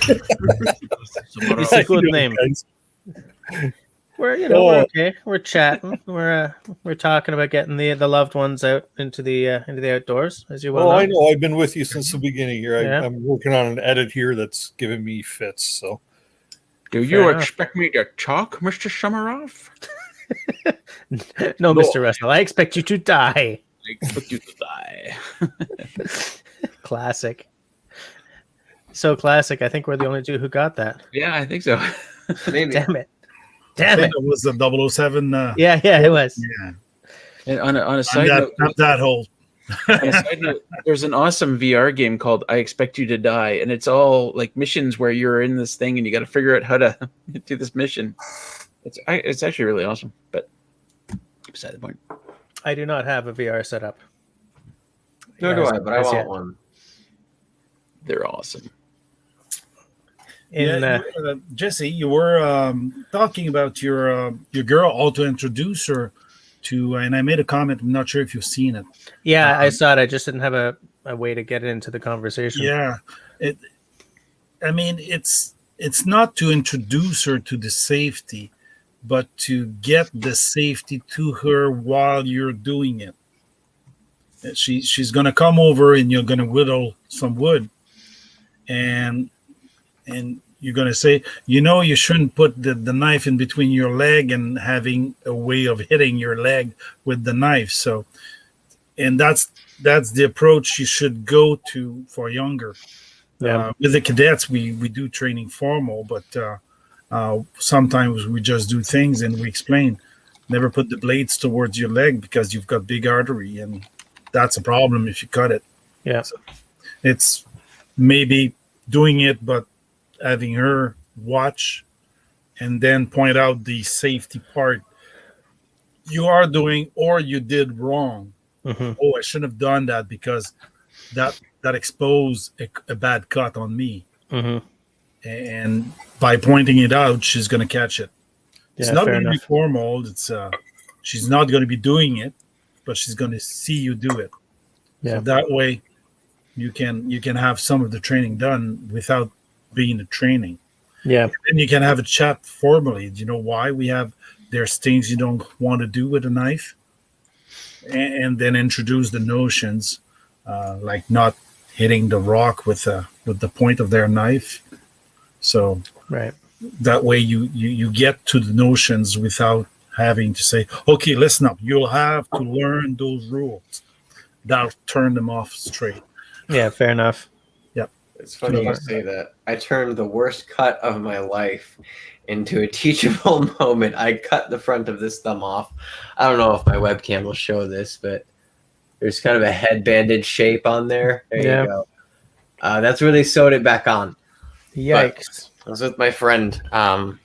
It's a good name. We're we're okay. We're chatting. We're talking about getting the loved ones out into the outdoors, as you well know. I know. I've been with you since the beginning here. Yeah. I'm working on an edit here that's giving me fits. So Do Fair you enough. expect me to talk, Mr. Summeroff? No, No. Mr. Russell. I expect you to die. I expect you to die. Classic. So classic. I think we're the only two who got that. Yeah, I think so. Maybe. Damn it. I Damn think it. it was the 007. Yeah, it was. Yeah. And on a On side that, note, up that hole. on a side note, there's an awesome VR game called I Expect You to Die, and it's all like missions where you're in this thing and you got to figure out how to do this mission. It's actually really awesome, but beside the point. I do not have a VR setup. Nor do I, but I Yes, want yeah. one. They're awesome. Jesse, you were talking about your girl, how to introduce her to, and I made a comment. I'm not sure if you've seen it. Yeah, I saw it. I just didn't have a way to get it into the conversation. Yeah, it's not to introduce her to the safety, but to get the safety to her while you're doing it. She's gonna come over and you're gonna whittle some wood, and you're gonna say, you shouldn't put the knife in between your leg and having a way of hitting your leg with the knife. So, and that's the approach you should go to for younger. Yeah. With the cadets, we do training formal, but sometimes we just do things and we explain. Never put the blades towards your leg because you've got big artery, and that's a problem if you cut it. Yeah. So it's maybe doing it, but having her watch and then point out the safety part you are doing or you did wrong. Mm-hmm. Oh, I shouldn't have done that because that exposed a bad cut on me. Mm-hmm. And by pointing it out, she's going to catch it. It's not going to be formal. It's she's not going to be doing it, but she's going to see you do it. Yeah. So that way, you can have some of the training done without being a training. Yeah. And you can have a chat formally. Do you know why there's things you don't want to do with a knife, and then introduce the notions, like not hitting the rock with the point of their knife. So right. That way you get to the notions without having to say, okay, listen up, you'll have to learn those rules. That'll turn them off straight. Yeah, fair enough. Yep. It's funny you say that. I turned the worst cut of my life into a teachable moment. I cut the front of this thumb off. I don't know if my webcam will show this, but there's kind of a headbanded shape on there. There you go. That's where they sewed it back on. Yikes. But I was with my friend. Oh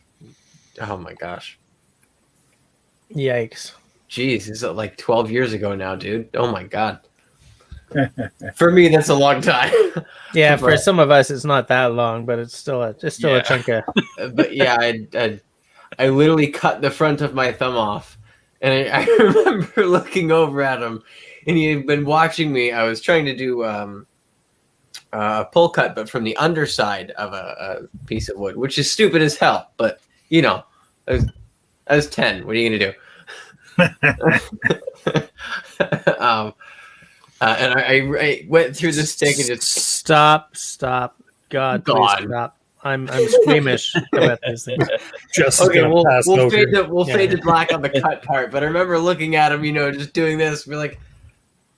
my gosh. Yikes. Jeez, is it like 12 years ago now, dude? Oh my God. For me, that's a long time. Yeah, for some of us, it's not that long, but it's still a chunk of. But yeah, I literally cut the front of my thumb off, and I remember looking over at him, and he had been watching me. I was trying to do a pull cut, but from the underside of a piece of wood, which is stupid as hell. But I was 10. What are you gonna do? And I went through the stick and just stop. God, please stop. I'm squeamish about this thing. Okay, we'll fade to black on the cut part. But I remember looking at him, just doing this. We're like,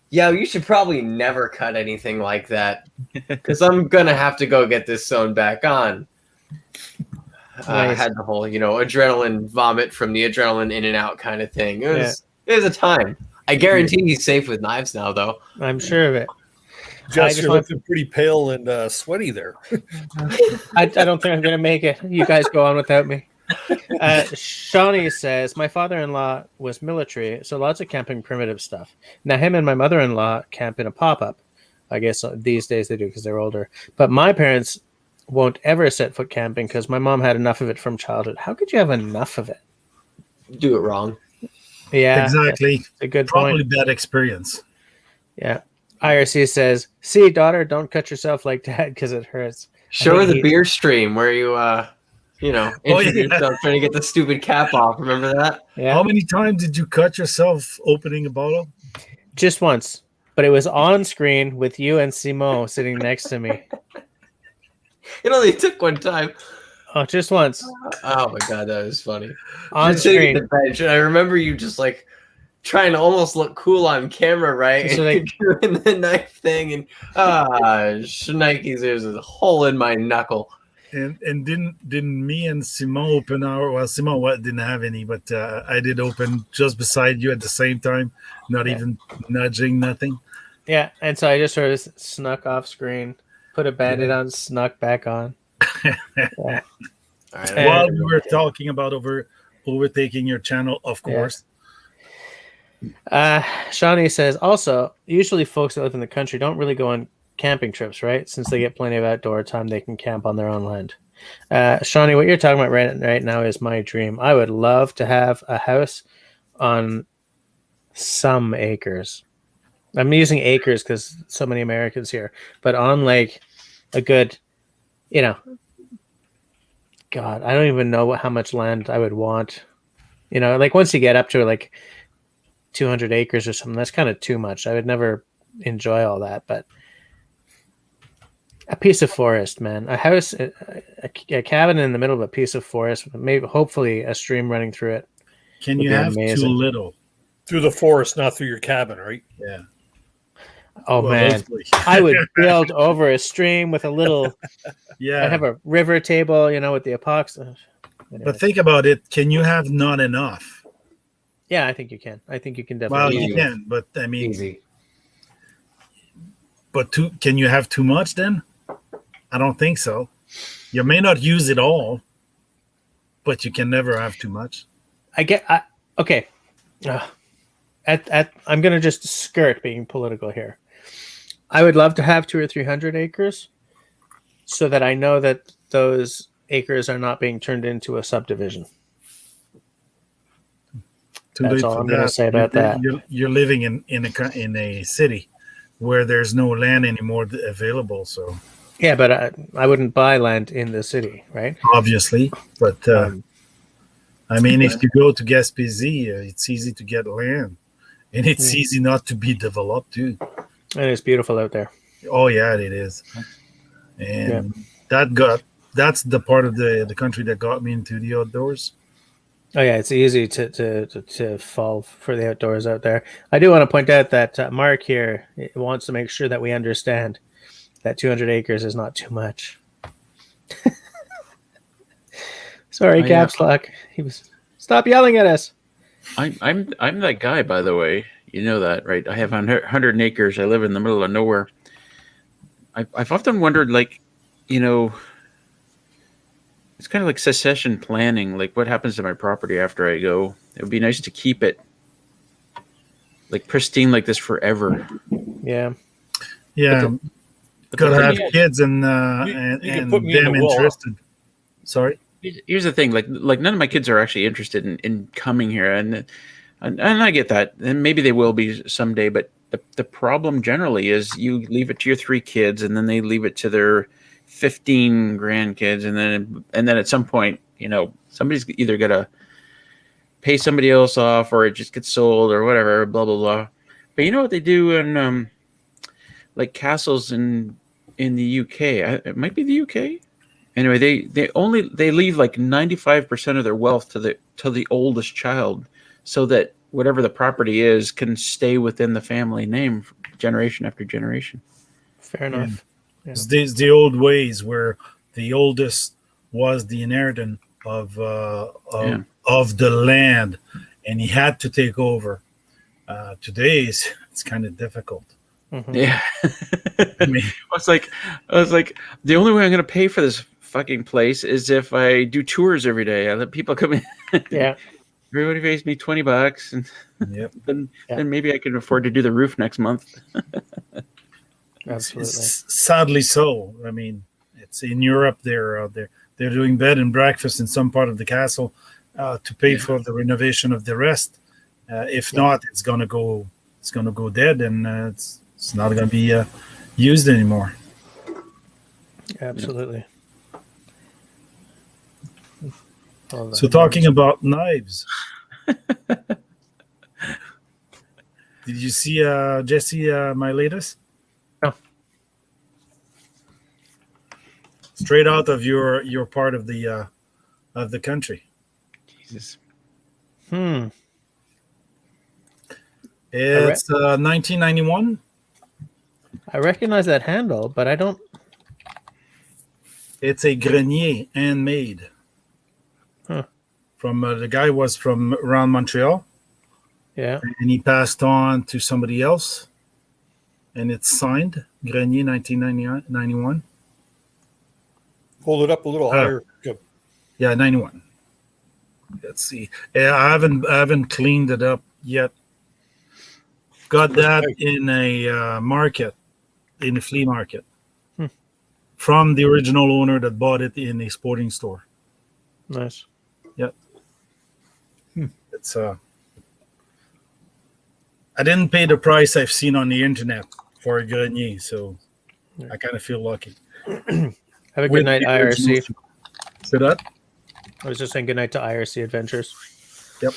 yeah, you should probably never cut anything like that because I'm gonna have to go get this sewn back on. Nice. I had the whole, adrenaline vomit from the adrenaline in and out kind of thing. It was a time. I guarantee he's safe with knives now, though. I'm sure of it. Josh, you're looking pretty pale and sweaty there. I don't think I'm going to make it. You guys go on without me. Shawnee says, my father-in-law was military, so lots of camping primitive stuff. Now, him and my mother-in-law camp in a pop-up. I guess these days they do because they're older. But my parents won't ever set foot camping because my mom had enough of it from childhood. How could you have enough of it? Do it wrong. Yeah, exactly. A good Probably point. Bad experience. Yeah. IRC says, see, daughter, don't cut yourself like dad because it hurts. Show her the beer stream where you, introduce yourself trying to get the stupid cap off. Remember that? Yeah. How many times did you cut yourself opening a bottle? Just once. But it was on screen with you and Simo sitting next to me. It only took one time. Oh, just once Oh my god, that was funny. on Just sitting screen. at the bench, and I remember you just like trying to almost look cool on camera, right? Just And like- doing the knife thing, and Schneikes, there's a hole in my knuckle. And didn't me and Simon open our? Well, Simon didn't have any, but I did open just beside you at the same time, not Yeah. even nudging, nothing. Yeah, and so I just sort of snuck off screen, put a Band-Aid on, snuck back on. Yeah. All right, And- While we were talking about overtaking your channel, of course. Shawnee says, also, usually folks that live in the country don't really go on camping trips, right? Since they get plenty of outdoor time, they can camp on their own land. Shawnee, what you're talking about right now is my dream. I would love to have a house on some acres. I'm using acres because so many Americans here, but on like a good, God, I don't even know how much land I would want. Like once you get up to like 200 acres or something, that's kind of too much. I would never enjoy all that, but a piece of forest, man, a house, a cabin in the middle of a piece of forest, maybe hopefully a stream running through it. Can Would you be have amazing. too little? Through the forest, not through your cabin, right? Yeah. Oh Well, man, hopefully. I would build over a stream with a little. Yeah. I have a river table, with the epoxy. Anyway. But think about it. Can you have not enough? Yeah, I think you can. I think you can Well, definitely. you can, but I mean, Easy. but can you have too much then? I don't think so. You may not use it all, but you can never have too much. Okay. I'm gonna just skirt being political here. I would love to have 200 or 300 acres, so that I know that those acres are not being turned into a subdivision. Too That's late all for I'm gonna that. say about that. You're living in a city where there's no land anymore available. So Yeah, but I wouldn't buy land in the city, right? obviously, but I mean, if you go to Gaspésie, it's easy to get land, and it's easy not to be developed too. And it's beautiful out there. Oh yeah, it is, and that's the part of the country that got me into the outdoors. Oh yeah, it's easy to fall for the outdoors out there. I do want to point out that Mark here wants to make sure that we understand that 200 acres is not too much. Sorry, caps lock. He was. Stop yelling at us. I'm that guy, by the way. You know that, right? I have 100 acres. I live in the middle of nowhere. I've often wondered, like, it's kind of like succession planning. Like, what happens to my property after I go? It would be nice to keep it like pristine like this forever. Yeah. Yeah, But gotta have thing is- kids and you can put me in them the will. interested. Sorry. Here's the thing, like none of my kids are actually interested in coming here, and I get that, and maybe they will be someday. But the problem generally is you leave it to your 3 kids, and then they leave it to their 15 grandkids, and then at some point, somebody's either gonna pay somebody else off, or it just gets sold, or whatever, blah blah blah. But you know what they do in like castles in the UK? It might be the UK. Anyway, they leave like 95% of their wealth to the oldest child, so that whatever the property is can stay within the family name generation after generation. Fair enough. Yeah. It's the old ways where the oldest was the inheritant of the land, and he had to take over. Today it's kind of difficult. Mhm. Yeah, I mean, I was like, the only way I'm going to pay for this fucking place is if I do tours every day. I let people come in. Yeah. Everybody pays me $20, and yep. then Yeah. maybe I can afford to do the roof next month. Absolutely. It's sadly so. I mean, it's in Europe. They're doing bed and breakfast in some part of the castle to pay for the renovation of the rest. If not, it's gonna go dead, and it's not gonna be used anymore. Absolutely. Hold So on. talking about knives, did you see Jesse my latest? No. straight out of your part of the country. Jesus. It's 1991. I recognize that handle, but I don't. It's a grenier handmade. Huh. From the guy was from around Montreal, Yeah. and he passed on to somebody else, and it's signed Grenier 1991. Hold it up a little higher. Yep. Yeah, 91. Let's see. Yeah, I haven't cleaned it up yet. Got that in a market, in a flea market, from the original owner that bought it in a sporting store. Nice. Yep. It's I didn't pay the price I've seen on the internet for a Grenier, so I kind of feel lucky. Have a good night, IRC. So that? I was just saying good night to IRC Adventures. Yep.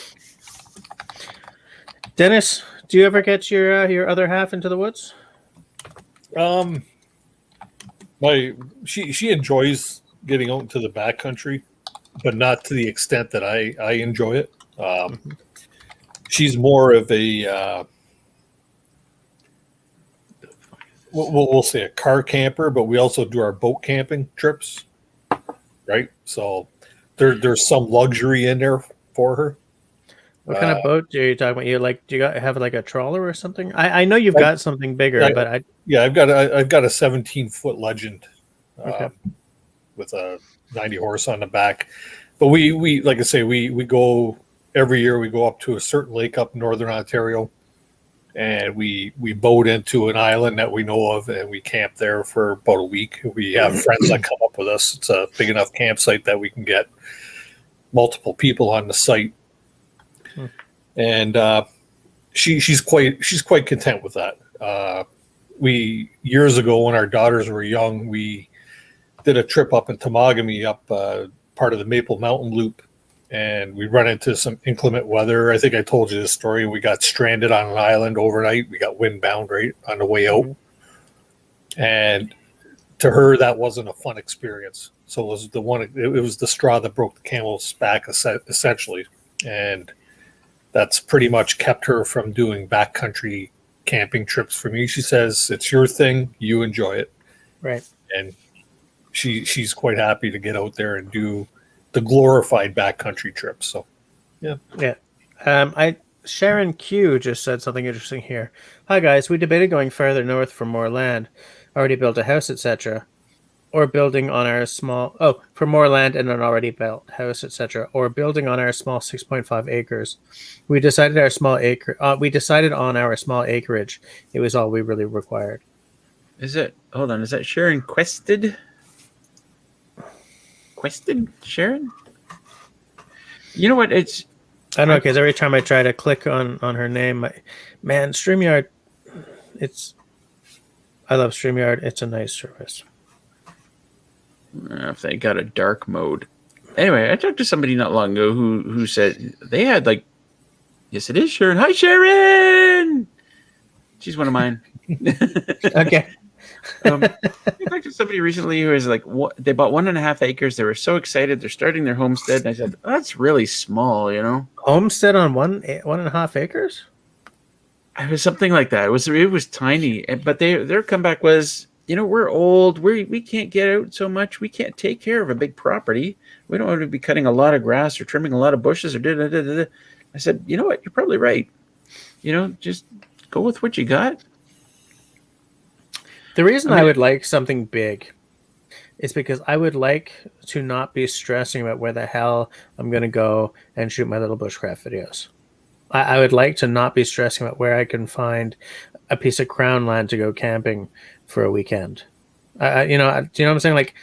Dennis, do you ever get your other half into the woods? She enjoys getting out into the backcountry, but not to the extent that I enjoy it. She's more of a we'll say a car camper, but we also do our boat camping trips, right? So there's some luxury in there for her. What kind of boat are you talking about? Do you have like a trawler or something? I know you've got something bigger, but I've got a 17-foot Legend, with a 90 horse on the back. But we like I say we go every year. We go up to a certain lake up in northern Ontario, and we boat into an island that we know of, and we camp there for about a week. We have friends that come up with us. It's a big enough campsite that we can get multiple people on the site. And she's quite content with that. We years ago when our daughters were young, we did a trip up in Temagami, up part of the Maple Mountain Loop, and we run into some inclement weather. I think I told you this story. We got stranded on an island overnight. We got windbound right on the way out, and to her that wasn't a fun experience. So it was it was the straw that broke the camel's back, essentially, and that's pretty much kept her from doing backcountry camping trips for me. She says, it's your thing, you enjoy it. Right. And she's quite happy to get out there and do the glorified backcountry trips. So, yeah. Yeah. Sharon Q just said something interesting here. Hi, guys. We debated going further north for more land, already built a house, etc., or building on our for more land and an already built house, etc., or building on our small 6.5 acres. We decided on our small acreage. It was all we really required. Hold on, is that Sharon Quested? Sharon? You know what? I don't know, because every time I try to click on her name, StreamYard, I love StreamYard. It's a nice service. I don't know if they got a dark mode. Anyway, I talked to somebody not long ago who said they had yes, it is Sharon. Hi, Sharon. She's one of mine. Okay. I talked to somebody recently who was they bought 1.5 acres. They were so excited. They're starting their homestead. And I said, that's really small, Homestead on 1.5 acres? It was something like that. It was tiny. But their comeback was, we're old. We can't get out so much. We can't take care of a big property. We don't want to be cutting a lot of grass or trimming a lot of bushes or da-da-da-da-da. I said, you know what? You're probably right. Just go with what you got. The reason I would like something big is because I would like to not be stressing about where the hell I'm going to go and shoot my little bushcraft videos. I would like to not be stressing about where I can find a piece of crown land to go camping for a weekend. Do you know what I'm saying? Like,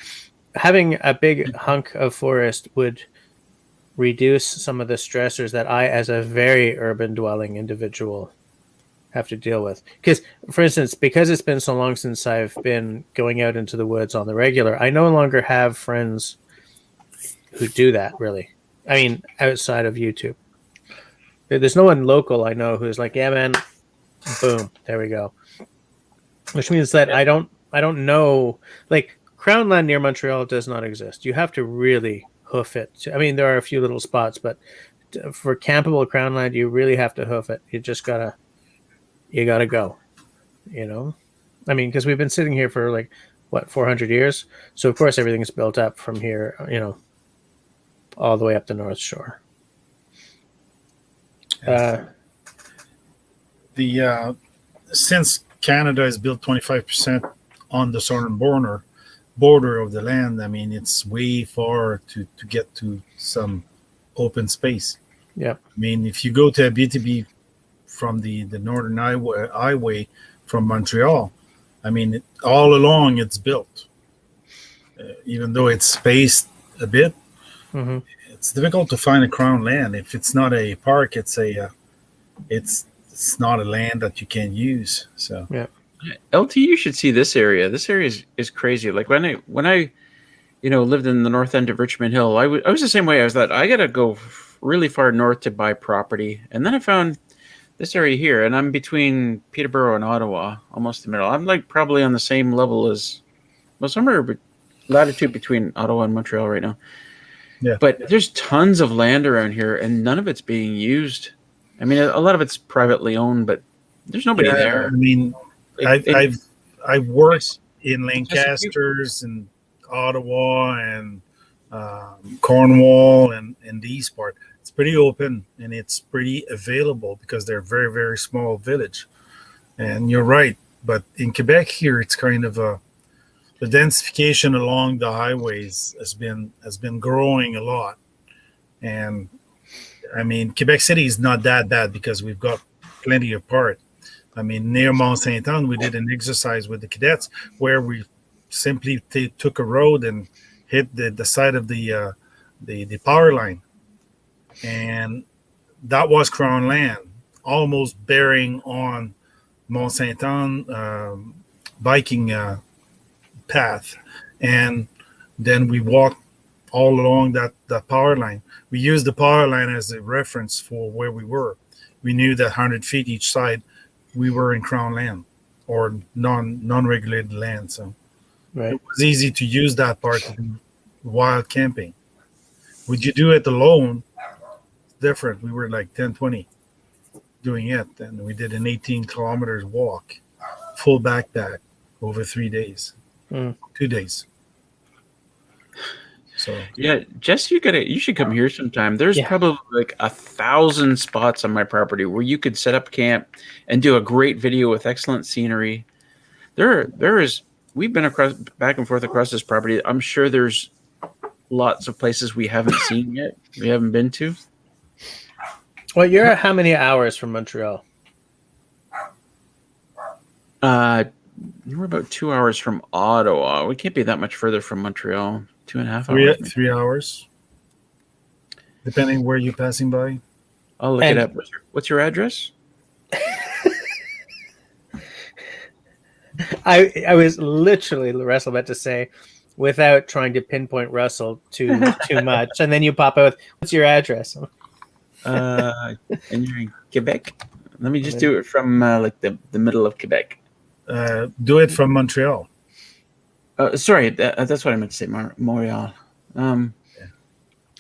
having a big hunk of forest would reduce some of the stressors that I, as a very urban dwelling individual, have to deal with. Because, for instance, because it's been so long since I've been going out into the woods on the regular, I no longer have friends who do that, really. I mean, outside of YouTube. There's no one local I know who's like, yeah, man, boom, there we go. Which means that I don't know, like, Crown land near Montreal does not exist. You have to really hoof it. I mean, there are a few little spots, but for campable crown land, you really have to hoof it. You gotta go. You know, I mean, because we've been sitting here for like what 400 years, so of course everything's built up from here. You know, all the way up the North Shore. Since Canada is built 25% on the southern border of the land, I mean, it's way far to get to some open space. Yeah. I mean, if you go to Abitibi from the Northern Highway from Montreal, I mean, all along it's built. Even though it's spaced a bit, Mm-hmm. it's difficult to find a crown land. If it's not a park, it's not a land that you can use. So Yeah. LT, you should see this area. This area is crazy. Like when I lived in the north end of Richmond Hill, I was the same way. I was that I got to go really far north to buy property. And then I found this area here, and I'm between Peterborough and Ottawa, almost the middle. I'm like probably on the same level as, well, somewhere latitude between Ottawa and Montreal right now. Yeah. But there's tons of land around here, and none of it's being used. I mean, a lot of it's privately owned, but there's nobody there. I mean, I've worked in Lancasters and Ottawa and Cornwall and these part. It's pretty open and it's pretty available because they're very, very small village. And you're right, but in Quebec here, it's kind of the densification along the highways has been growing a lot. And I mean, Quebec City is not that bad because we've got plenty of park. I mean, near Mont Saint Anne, we did an exercise with the cadets where we simply took a road and hit the side of the power line, and that was Crown land, almost bearing on Mont Saint Anne biking path, and then we walked all along that power line. We used the power line as a reference for where we were. We knew that 100 feet each side, we were in Crown land or non-regulated land. So Right. it was easy to use that part to do wild camping. Would you do it alone? Different. We were like 10, 20 doing it. And we did an 18 kilometers walk, full backpack over 3 days, 2 days. So Yeah, Jess, you should come here sometime. There's Yeah. probably like 1,000 spots on my property where you could set up camp and do a great video with excellent scenery. We've been back and forth across this property. I'm sure there's lots of places we haven't seen yet, we haven't been to. Well, you're at how many hours from Montreal? We're about 2 hours from Ottawa. We can't be that much further from Montreal. 2.5 hours. 3 hours, depending where you're passing by. I'll look it up. What's your address? I was literally, Russell, about to say, without trying to pinpoint Russell too much, and then you pop out with, "What's your address?" And you're in Quebec. Let me just do it from like the middle of Quebec. Do it from Montreal. Sorry, that's what I meant to say. Montreal.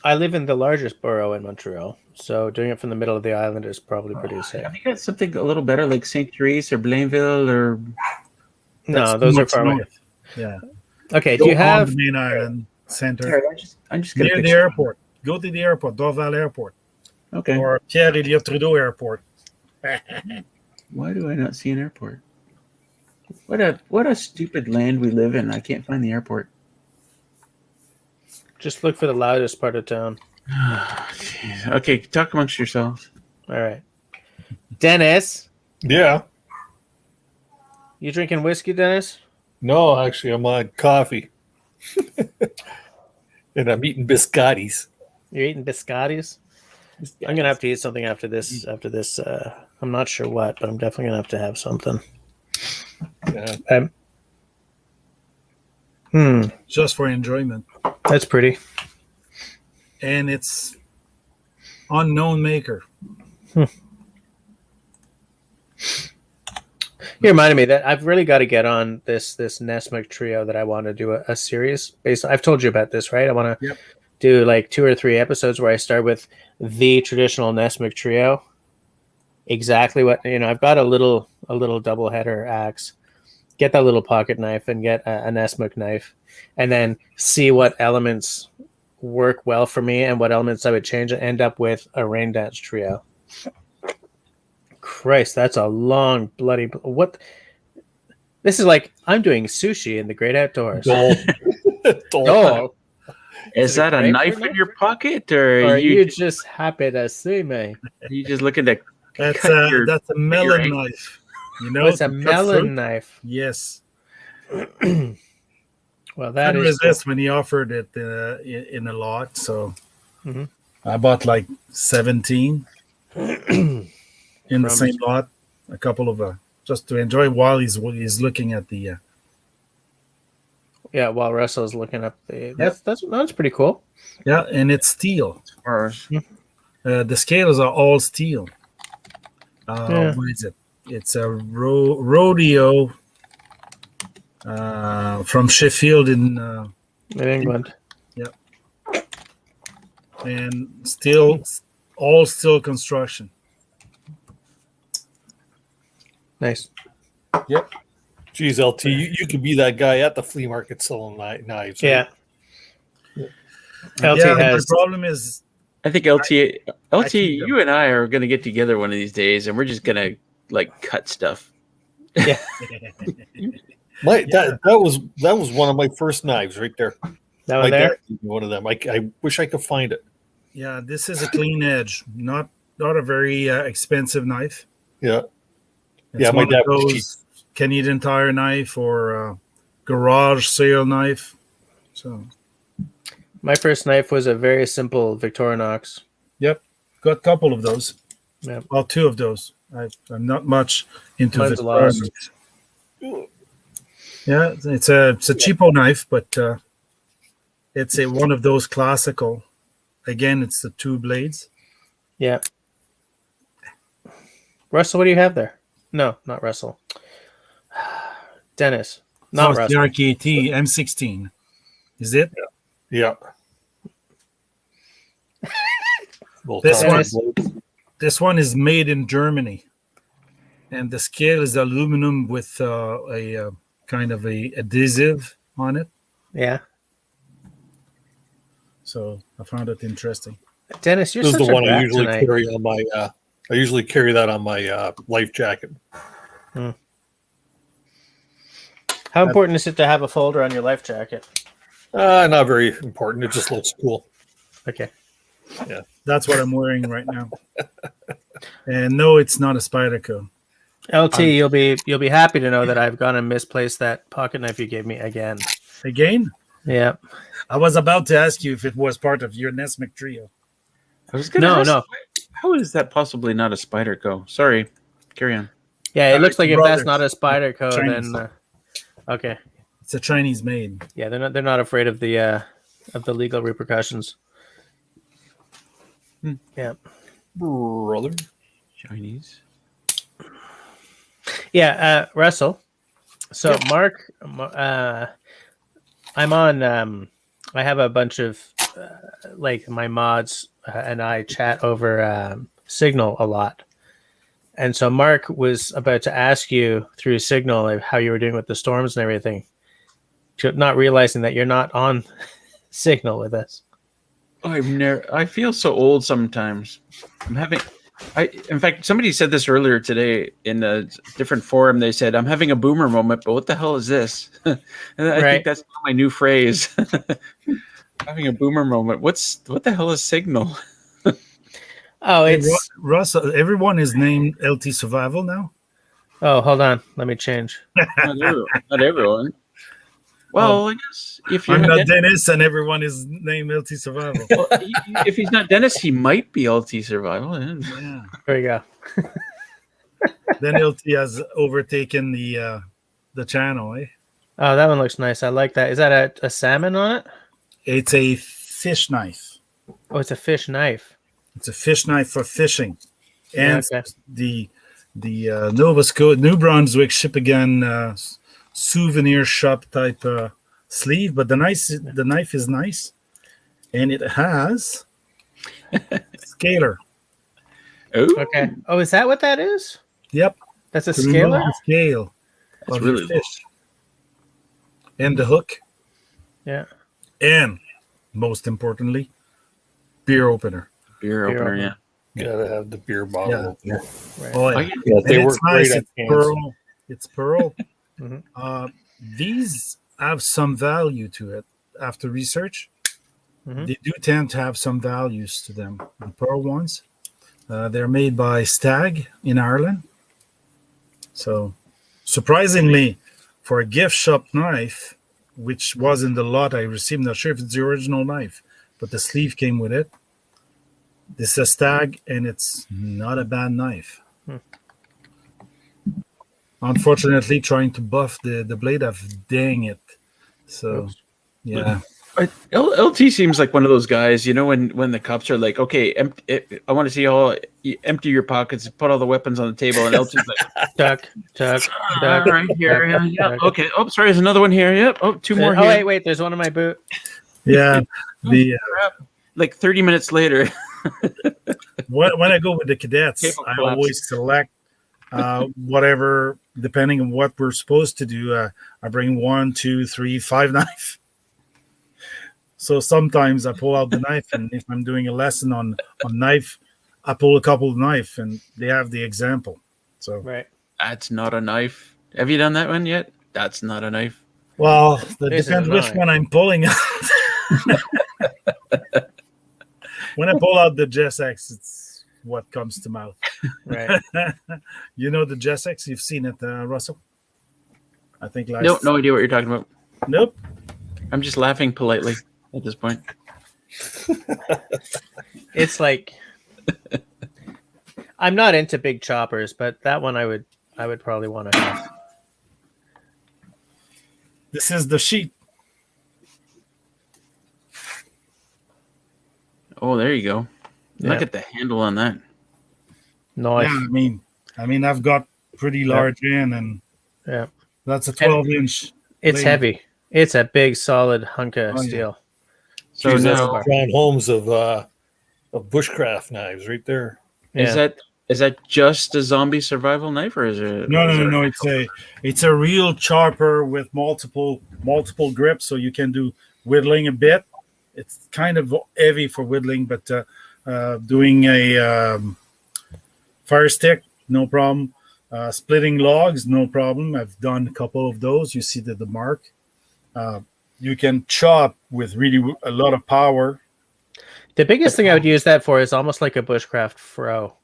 I live in the largest borough in Montreal, so doing it from the middle of the island is probably pretty safe. Have you got something a little better, like Saint Therese or Blainville or? No, those are far away. north. Yeah. Okay, Go do you on have? the main island center Sorry, I'm just gonna near the picture- airport? Go to the airport, Dorval Airport, Okay. or Pierre Elliott Trudeau Airport. Why do I not see an airport? What a stupid land we live in. I can't find the airport. Just look for the loudest part of town. Jeez. Okay, talk amongst yourselves. All right, Dennis, Yeah. you drinking whiskey, Dennis? No, actually, I'm on coffee. And I'm eating biscottis. You're eating biscottis. I'm gonna have to eat something after this. I'm not sure what, but I'm definitely gonna have to have something. Yeah. Just for enjoyment. That's pretty. And it's unknown maker. You reminded me that I've really got to get on this Nesmith trio that I want to do a series based. I've told you about this, right? I want to Yep. do like 2 or 3 episodes where I start with the traditional Nesmith trio. Exactly what I've got a little double header axe. Get that little pocket knife and get a Nesmith knife, and then see what elements work well for me and what elements I would change and end up with a rain dance trio. Christ, that's a long bloody what. This is like I'm doing sushi in the great outdoors. Dole. Dole. Is that a grapefruit knife in knife? your pocket, or Or are you you just happy to see me? just looking to That's cut your that's a melon fingering? knife. You Oh, know, it's a to cut melon fruit. knife. Yes. Well, that Couldn't is resist when he offered it in a lot. So Mhm. I bought like 17 in the Crumbs. same lot. A couple of just to enjoy while he's looking at the. Yeah, while Russell's looking up that's pretty cool. Yeah, and it's steel. Or The scales are all steel. Yeah. What is it? It's a rodeo from Sheffield in England. and still all steel construction. Nice. Geez, LT, you could be that guy at the flea market selling knives. Yeah. Right? LT Yeah, has my problem is I think LT, keep them. you and I are going to get together one of these days, and we're just going to like cut stuff. yeah. That was one of my first knives right there. That My one there. dad gave me one of them. I wish I could find it. Yeah, this is a clean edge, not a very expensive knife. Yeah. It's Yeah, my one dad of was those Canadian Tire knife or garage sale knife. So My first knife was a very simple Victorinox. got a couple of those. Yeah. Well, 2 of those. I'm not much into Mine's the lost. Yeah, it's a cheapo knife, but it's one of those classical. Again, it's the 2 blades. Yeah. Russell, what do you have there? No, not Russell. Dennis. Not It's the Russell. RKT M16. Is it? Yeah. This Dennis. This one is made in Germany, and the scale is aluminum with a kind of a adhesive on it. Yeah. So I found it interesting. Dennis, you're This is such the a one I brat usually tonight. carry on my. I usually carry that on my life jacket. How important is it to have a folder on your life jacket? Not very important. It just looks cool. Okay. That's what I'm wearing right now. And no, it's not a Spyderco. LT, you'll be happy to know that I've gone and misplaced that pocket knife you gave me again. Again, Yeah. I was about to ask you if it was part of your Nesmith trio. I was going to ask, No. how is that possibly not a Spyderco? Sorry, carry on. Yeah, it looks like if that's Brothers. not a Spyderco, Chinese. then okay. It's a Chinese made. Yeah, they're not afraid of the legal repercussions. Yeah. Brother. Chinese. Yeah, Russell. So Mark, I'm on. I have a bunch of like my mods and I chat over Signal a lot, and so Mark was about to ask you through Signal like, how you were doing with the storms and everything, not realizing that you're not on Signal with us. I feel so old sometimes. In fact, somebody said this earlier today in a different forum. They said, I'm having a boomer moment, but what the hell is this? And I think that's my new phrase. Having a boomer moment. What the hell is Signal? Oh, Hey, it's Russ. Everyone is named LT Survival now. oh, hold on, let me change. Not everyone. Well, I guess if you're I'm not not Dennis, and everyone is named LT Survival. well, if he's not Dennis, he might be LT Survival. Yeah. There you go. Then LT has overtaken the channel. Eh? Oh, that one looks nice. I like that. Is that a salmon on it? It's a fish knife. Oh, it's a fish knife. It's a fish knife for fishing, Yeah, and okay. the the Nova Scotia, New Brunswick ship again souvenir shop type sleeve, but the knife is nice, and it has scaler. Oh, Okay. Oh, is that what that is? Yep, That's a to remove scaler? the scale That's of your really fish, and the hook, Yeah. and most importantly, beer opener. Beer Beer opener, opener. yeah. Gotta have the beer bottle Yeah. opener. Right. Oh Oh, yeah, yeah. Yeah, they and work it's nice. great on It's cans. pearl. It's pearl. Mhm. These have some value to it. After research, Mhm. they do tend to have some values to them. The pearl ones, they're made by Stag in Ireland. So, surprisingly, for a gift shop knife, which was in the lot I received, not sure if it's the original knife, but the sleeve came with it. This is a Stag, and it's not a bad knife. Unfortunately, trying to buff the blade, I've dang it. So, Oops. yeah. LT seems like one of those guys, you know, when the cops are like, okay, I want to see all you empty your pockets, put all the weapons on the table, and LT's like, Tuck, tuck, all tuck. right, here, yeah, tuck, yeah, tuck. okay. Oh, sorry, there's another one here. Yep. Oh, two more Oh, here. wait, there's one in my boot. Yeah. The Like 30 minutes later. when I go with the cadets, Cable I collapse. always select whatever, depending on what we're supposed to do. I bring 1, 2, 3, 5 knife. So sometimes I pull out the knife, and if I'm doing a lesson on knife, I pull a couple of knife, and they have the example. So Right. That's not a knife. Have you done that one yet? That's not a knife. well, that This is depends a which knife. one I'm pulling out. When I pull out the Jessex, it's what comes to mouth. Right. You know the Jessex? You've seen it, Russell? I think last. No idea what you're talking about. Nope. I'm just laughing politely at this point. It's like I'm not into big choppers, but that one I would probably want to have. This is the sheet. Oh, there you go. Look Yeah. at the handle on that. Knife. Yeah, I mean, I've got pretty large hand, and Yeah. that's a 12-inch. It's blade. heavy. It's a big, solid hunk of Oh, yeah. steel. So Geez, that's now, John Holmes of bushcraft knives right there. Yeah. is that just a zombie survival knife, or is it? No. It's a real chopper with multiple grips, so you can do whittling a bit. It's kind of heavy for whittling, but doing a fire stick, no problem. Splitting logs, no problem. I've done a couple of those. You see the mark. You can chop with really a lot of power. The biggest thing I would use that for is almost like a bushcraft fro.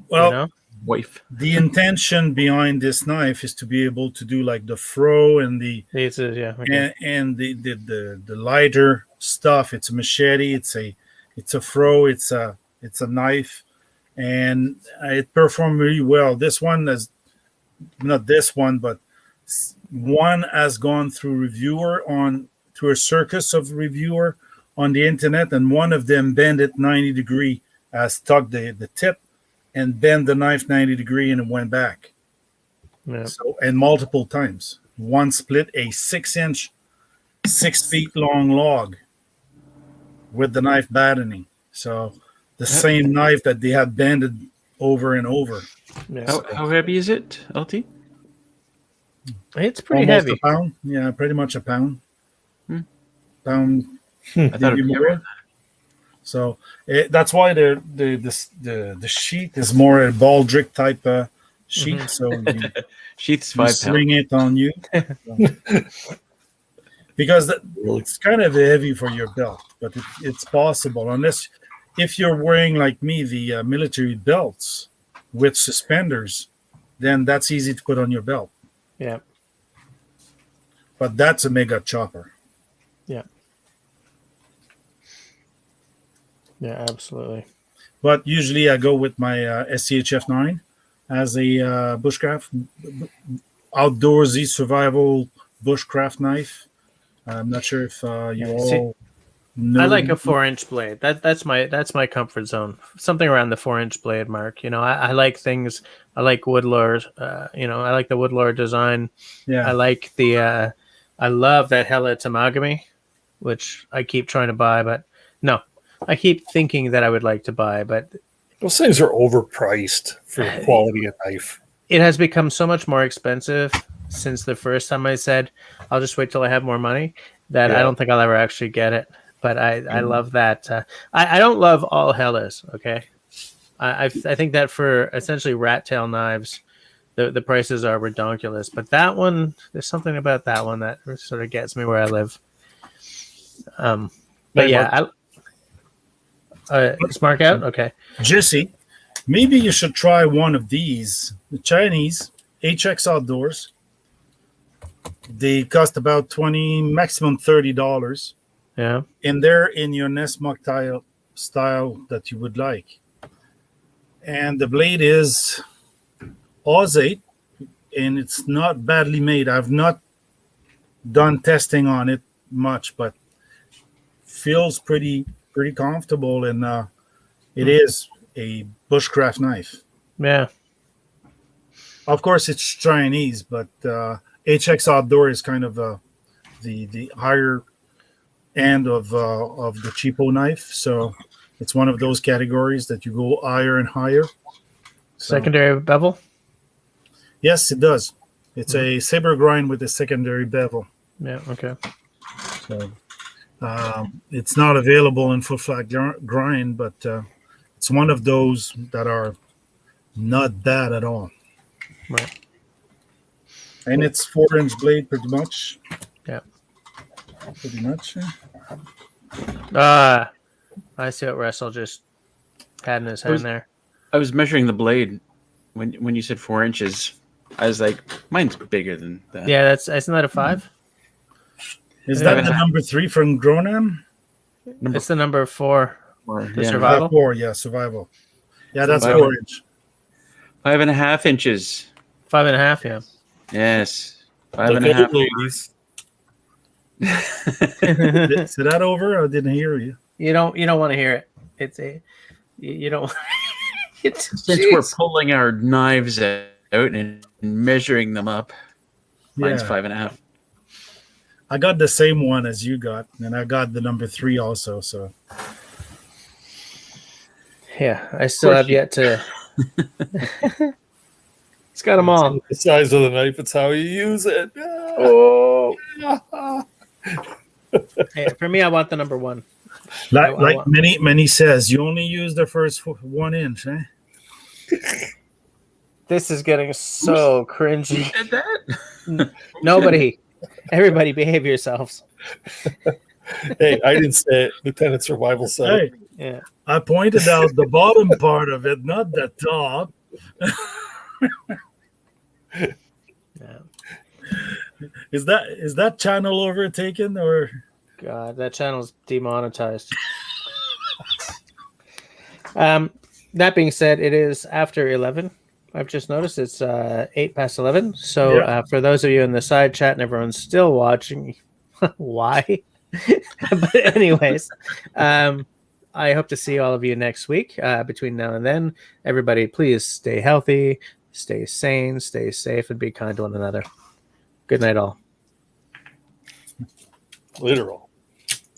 Well, You know? Wife. the intention behind this knife is to be able to do like the fro and the Yeah. Okay. and the lighter stuff. It's a machete. It's a fro. It's a knife, and it performed really well. This one is not this one, but one has gone through a circus of reviewer on the internet, and one of them bent it 90 degree, stuck the tip and bend the knife 90 degree, and it went back. Yeah. So, and multiple times. One split a 6-inch, 6 feet long log with the knife battening. So the same knife that they had bended over and over. Yeah. How heavy is it, LT? It's pretty Almost heavy. a pound. Yeah, pretty much a pound. Hmm. Pound. I thought it'd be more. So that's why the sheet is more a baldric type sheet. So you, Sheath's you 5 sling pounds. it on you. Because it's kind of heavy for your belt, but it's possible unless if you're wearing like me the military belts with suspenders, then that's easy to put on your belt. Yeah. But that's a mega chopper. Yeah, absolutely. But usually I go with my SCHF 9 as a bushcraft, outdoorsy survival bushcraft knife. I'm not sure if you Yeah, all No, I like a 4-inch blade. That's my comfort zone. Something around the 4-inch blade mark. I like things. I like woodlore. I like the woodlore design. Yeah. I like the. I love that Hella Tamagami, which I keep trying to buy, but no, I keep thinking that I would like to buy, but Those things are overpriced for the quality of knife. it has become so much more expensive since the first time I said I'll just wait till I have more money that I Yeah. don't think I'll ever actually get it. But I love that. I don't love all Hellas. Okay, I think that for essentially rat tail knives, the prices are redonkulous. But that one, there's something about that one that sort of gets me where I live. But Night, yeah, is Mark out? Okay. Jesse, maybe you should try one of these. The Chinese HX Outdoors. They cost about maximum $30. Yeah. And they're in your Nesmok style that you would like. And the blade is Oz 8, and it's not badly made. I've not done testing on it much, but feels pretty comfortable, and it is a bushcraft knife. Yeah. Of course, it's Chinese, but HX Outdoor is kind of the higher end of the cheapo knife, so it's one of those categories that you go higher and higher. So, Secondary bevel. yes, it does. It's a saber grind with a secondary bevel. Yeah. Okay. So it's not available in full flat grind, but it's one of those that are not bad at all. Right. And it's 4-inch blade, pretty much. Yeah. Pretty much. I see what Russell just had in his hand there. I was measuring the blade when you said 4 inches. I was like, mine's bigger than that. Yeah, isn't that a 5? Is Yeah. that the number 3 from Gronan? It's the number 4. Or, The survival? 4, yeah, survival. Yeah, that's Survival. 4-inch. 5.5 inches. 5.5. Yeah. Yes. 5 and Look a half. at it, ladies. Is that over? I didn't hear you. You don't want to hear it. You don't. Since we're pulling our knives out and measuring them up, mine's Yeah. 5.5. I got the same one as you got, and I got the number 3 also. So Yeah, I still have yet to. It's got them all. The size of the knife, it's how you use it. Oh. Hey, for me, I want the number 1. like, I like want- many says, you only use the first 1 inch, eh? This is getting so cringy. Did that? Nobody, everybody, behave yourselves. Hey, I didn't say it. Lieutenant Survival said it. Hey, Yeah. I pointed out the bottom part of it, not the top. Yeah. Is that channel overtaken or? God, that channel's demonetized. That being said, it is after 11. I've just noticed it's 8 past 11. So Yeah. for those of you in the side chat and everyone's still watching, why? But anyways, I hope to see all of you next week. Between now and then, everybody, please stay healthy, stay sane, stay safe, and be kind to one another. Good night, all. Literal.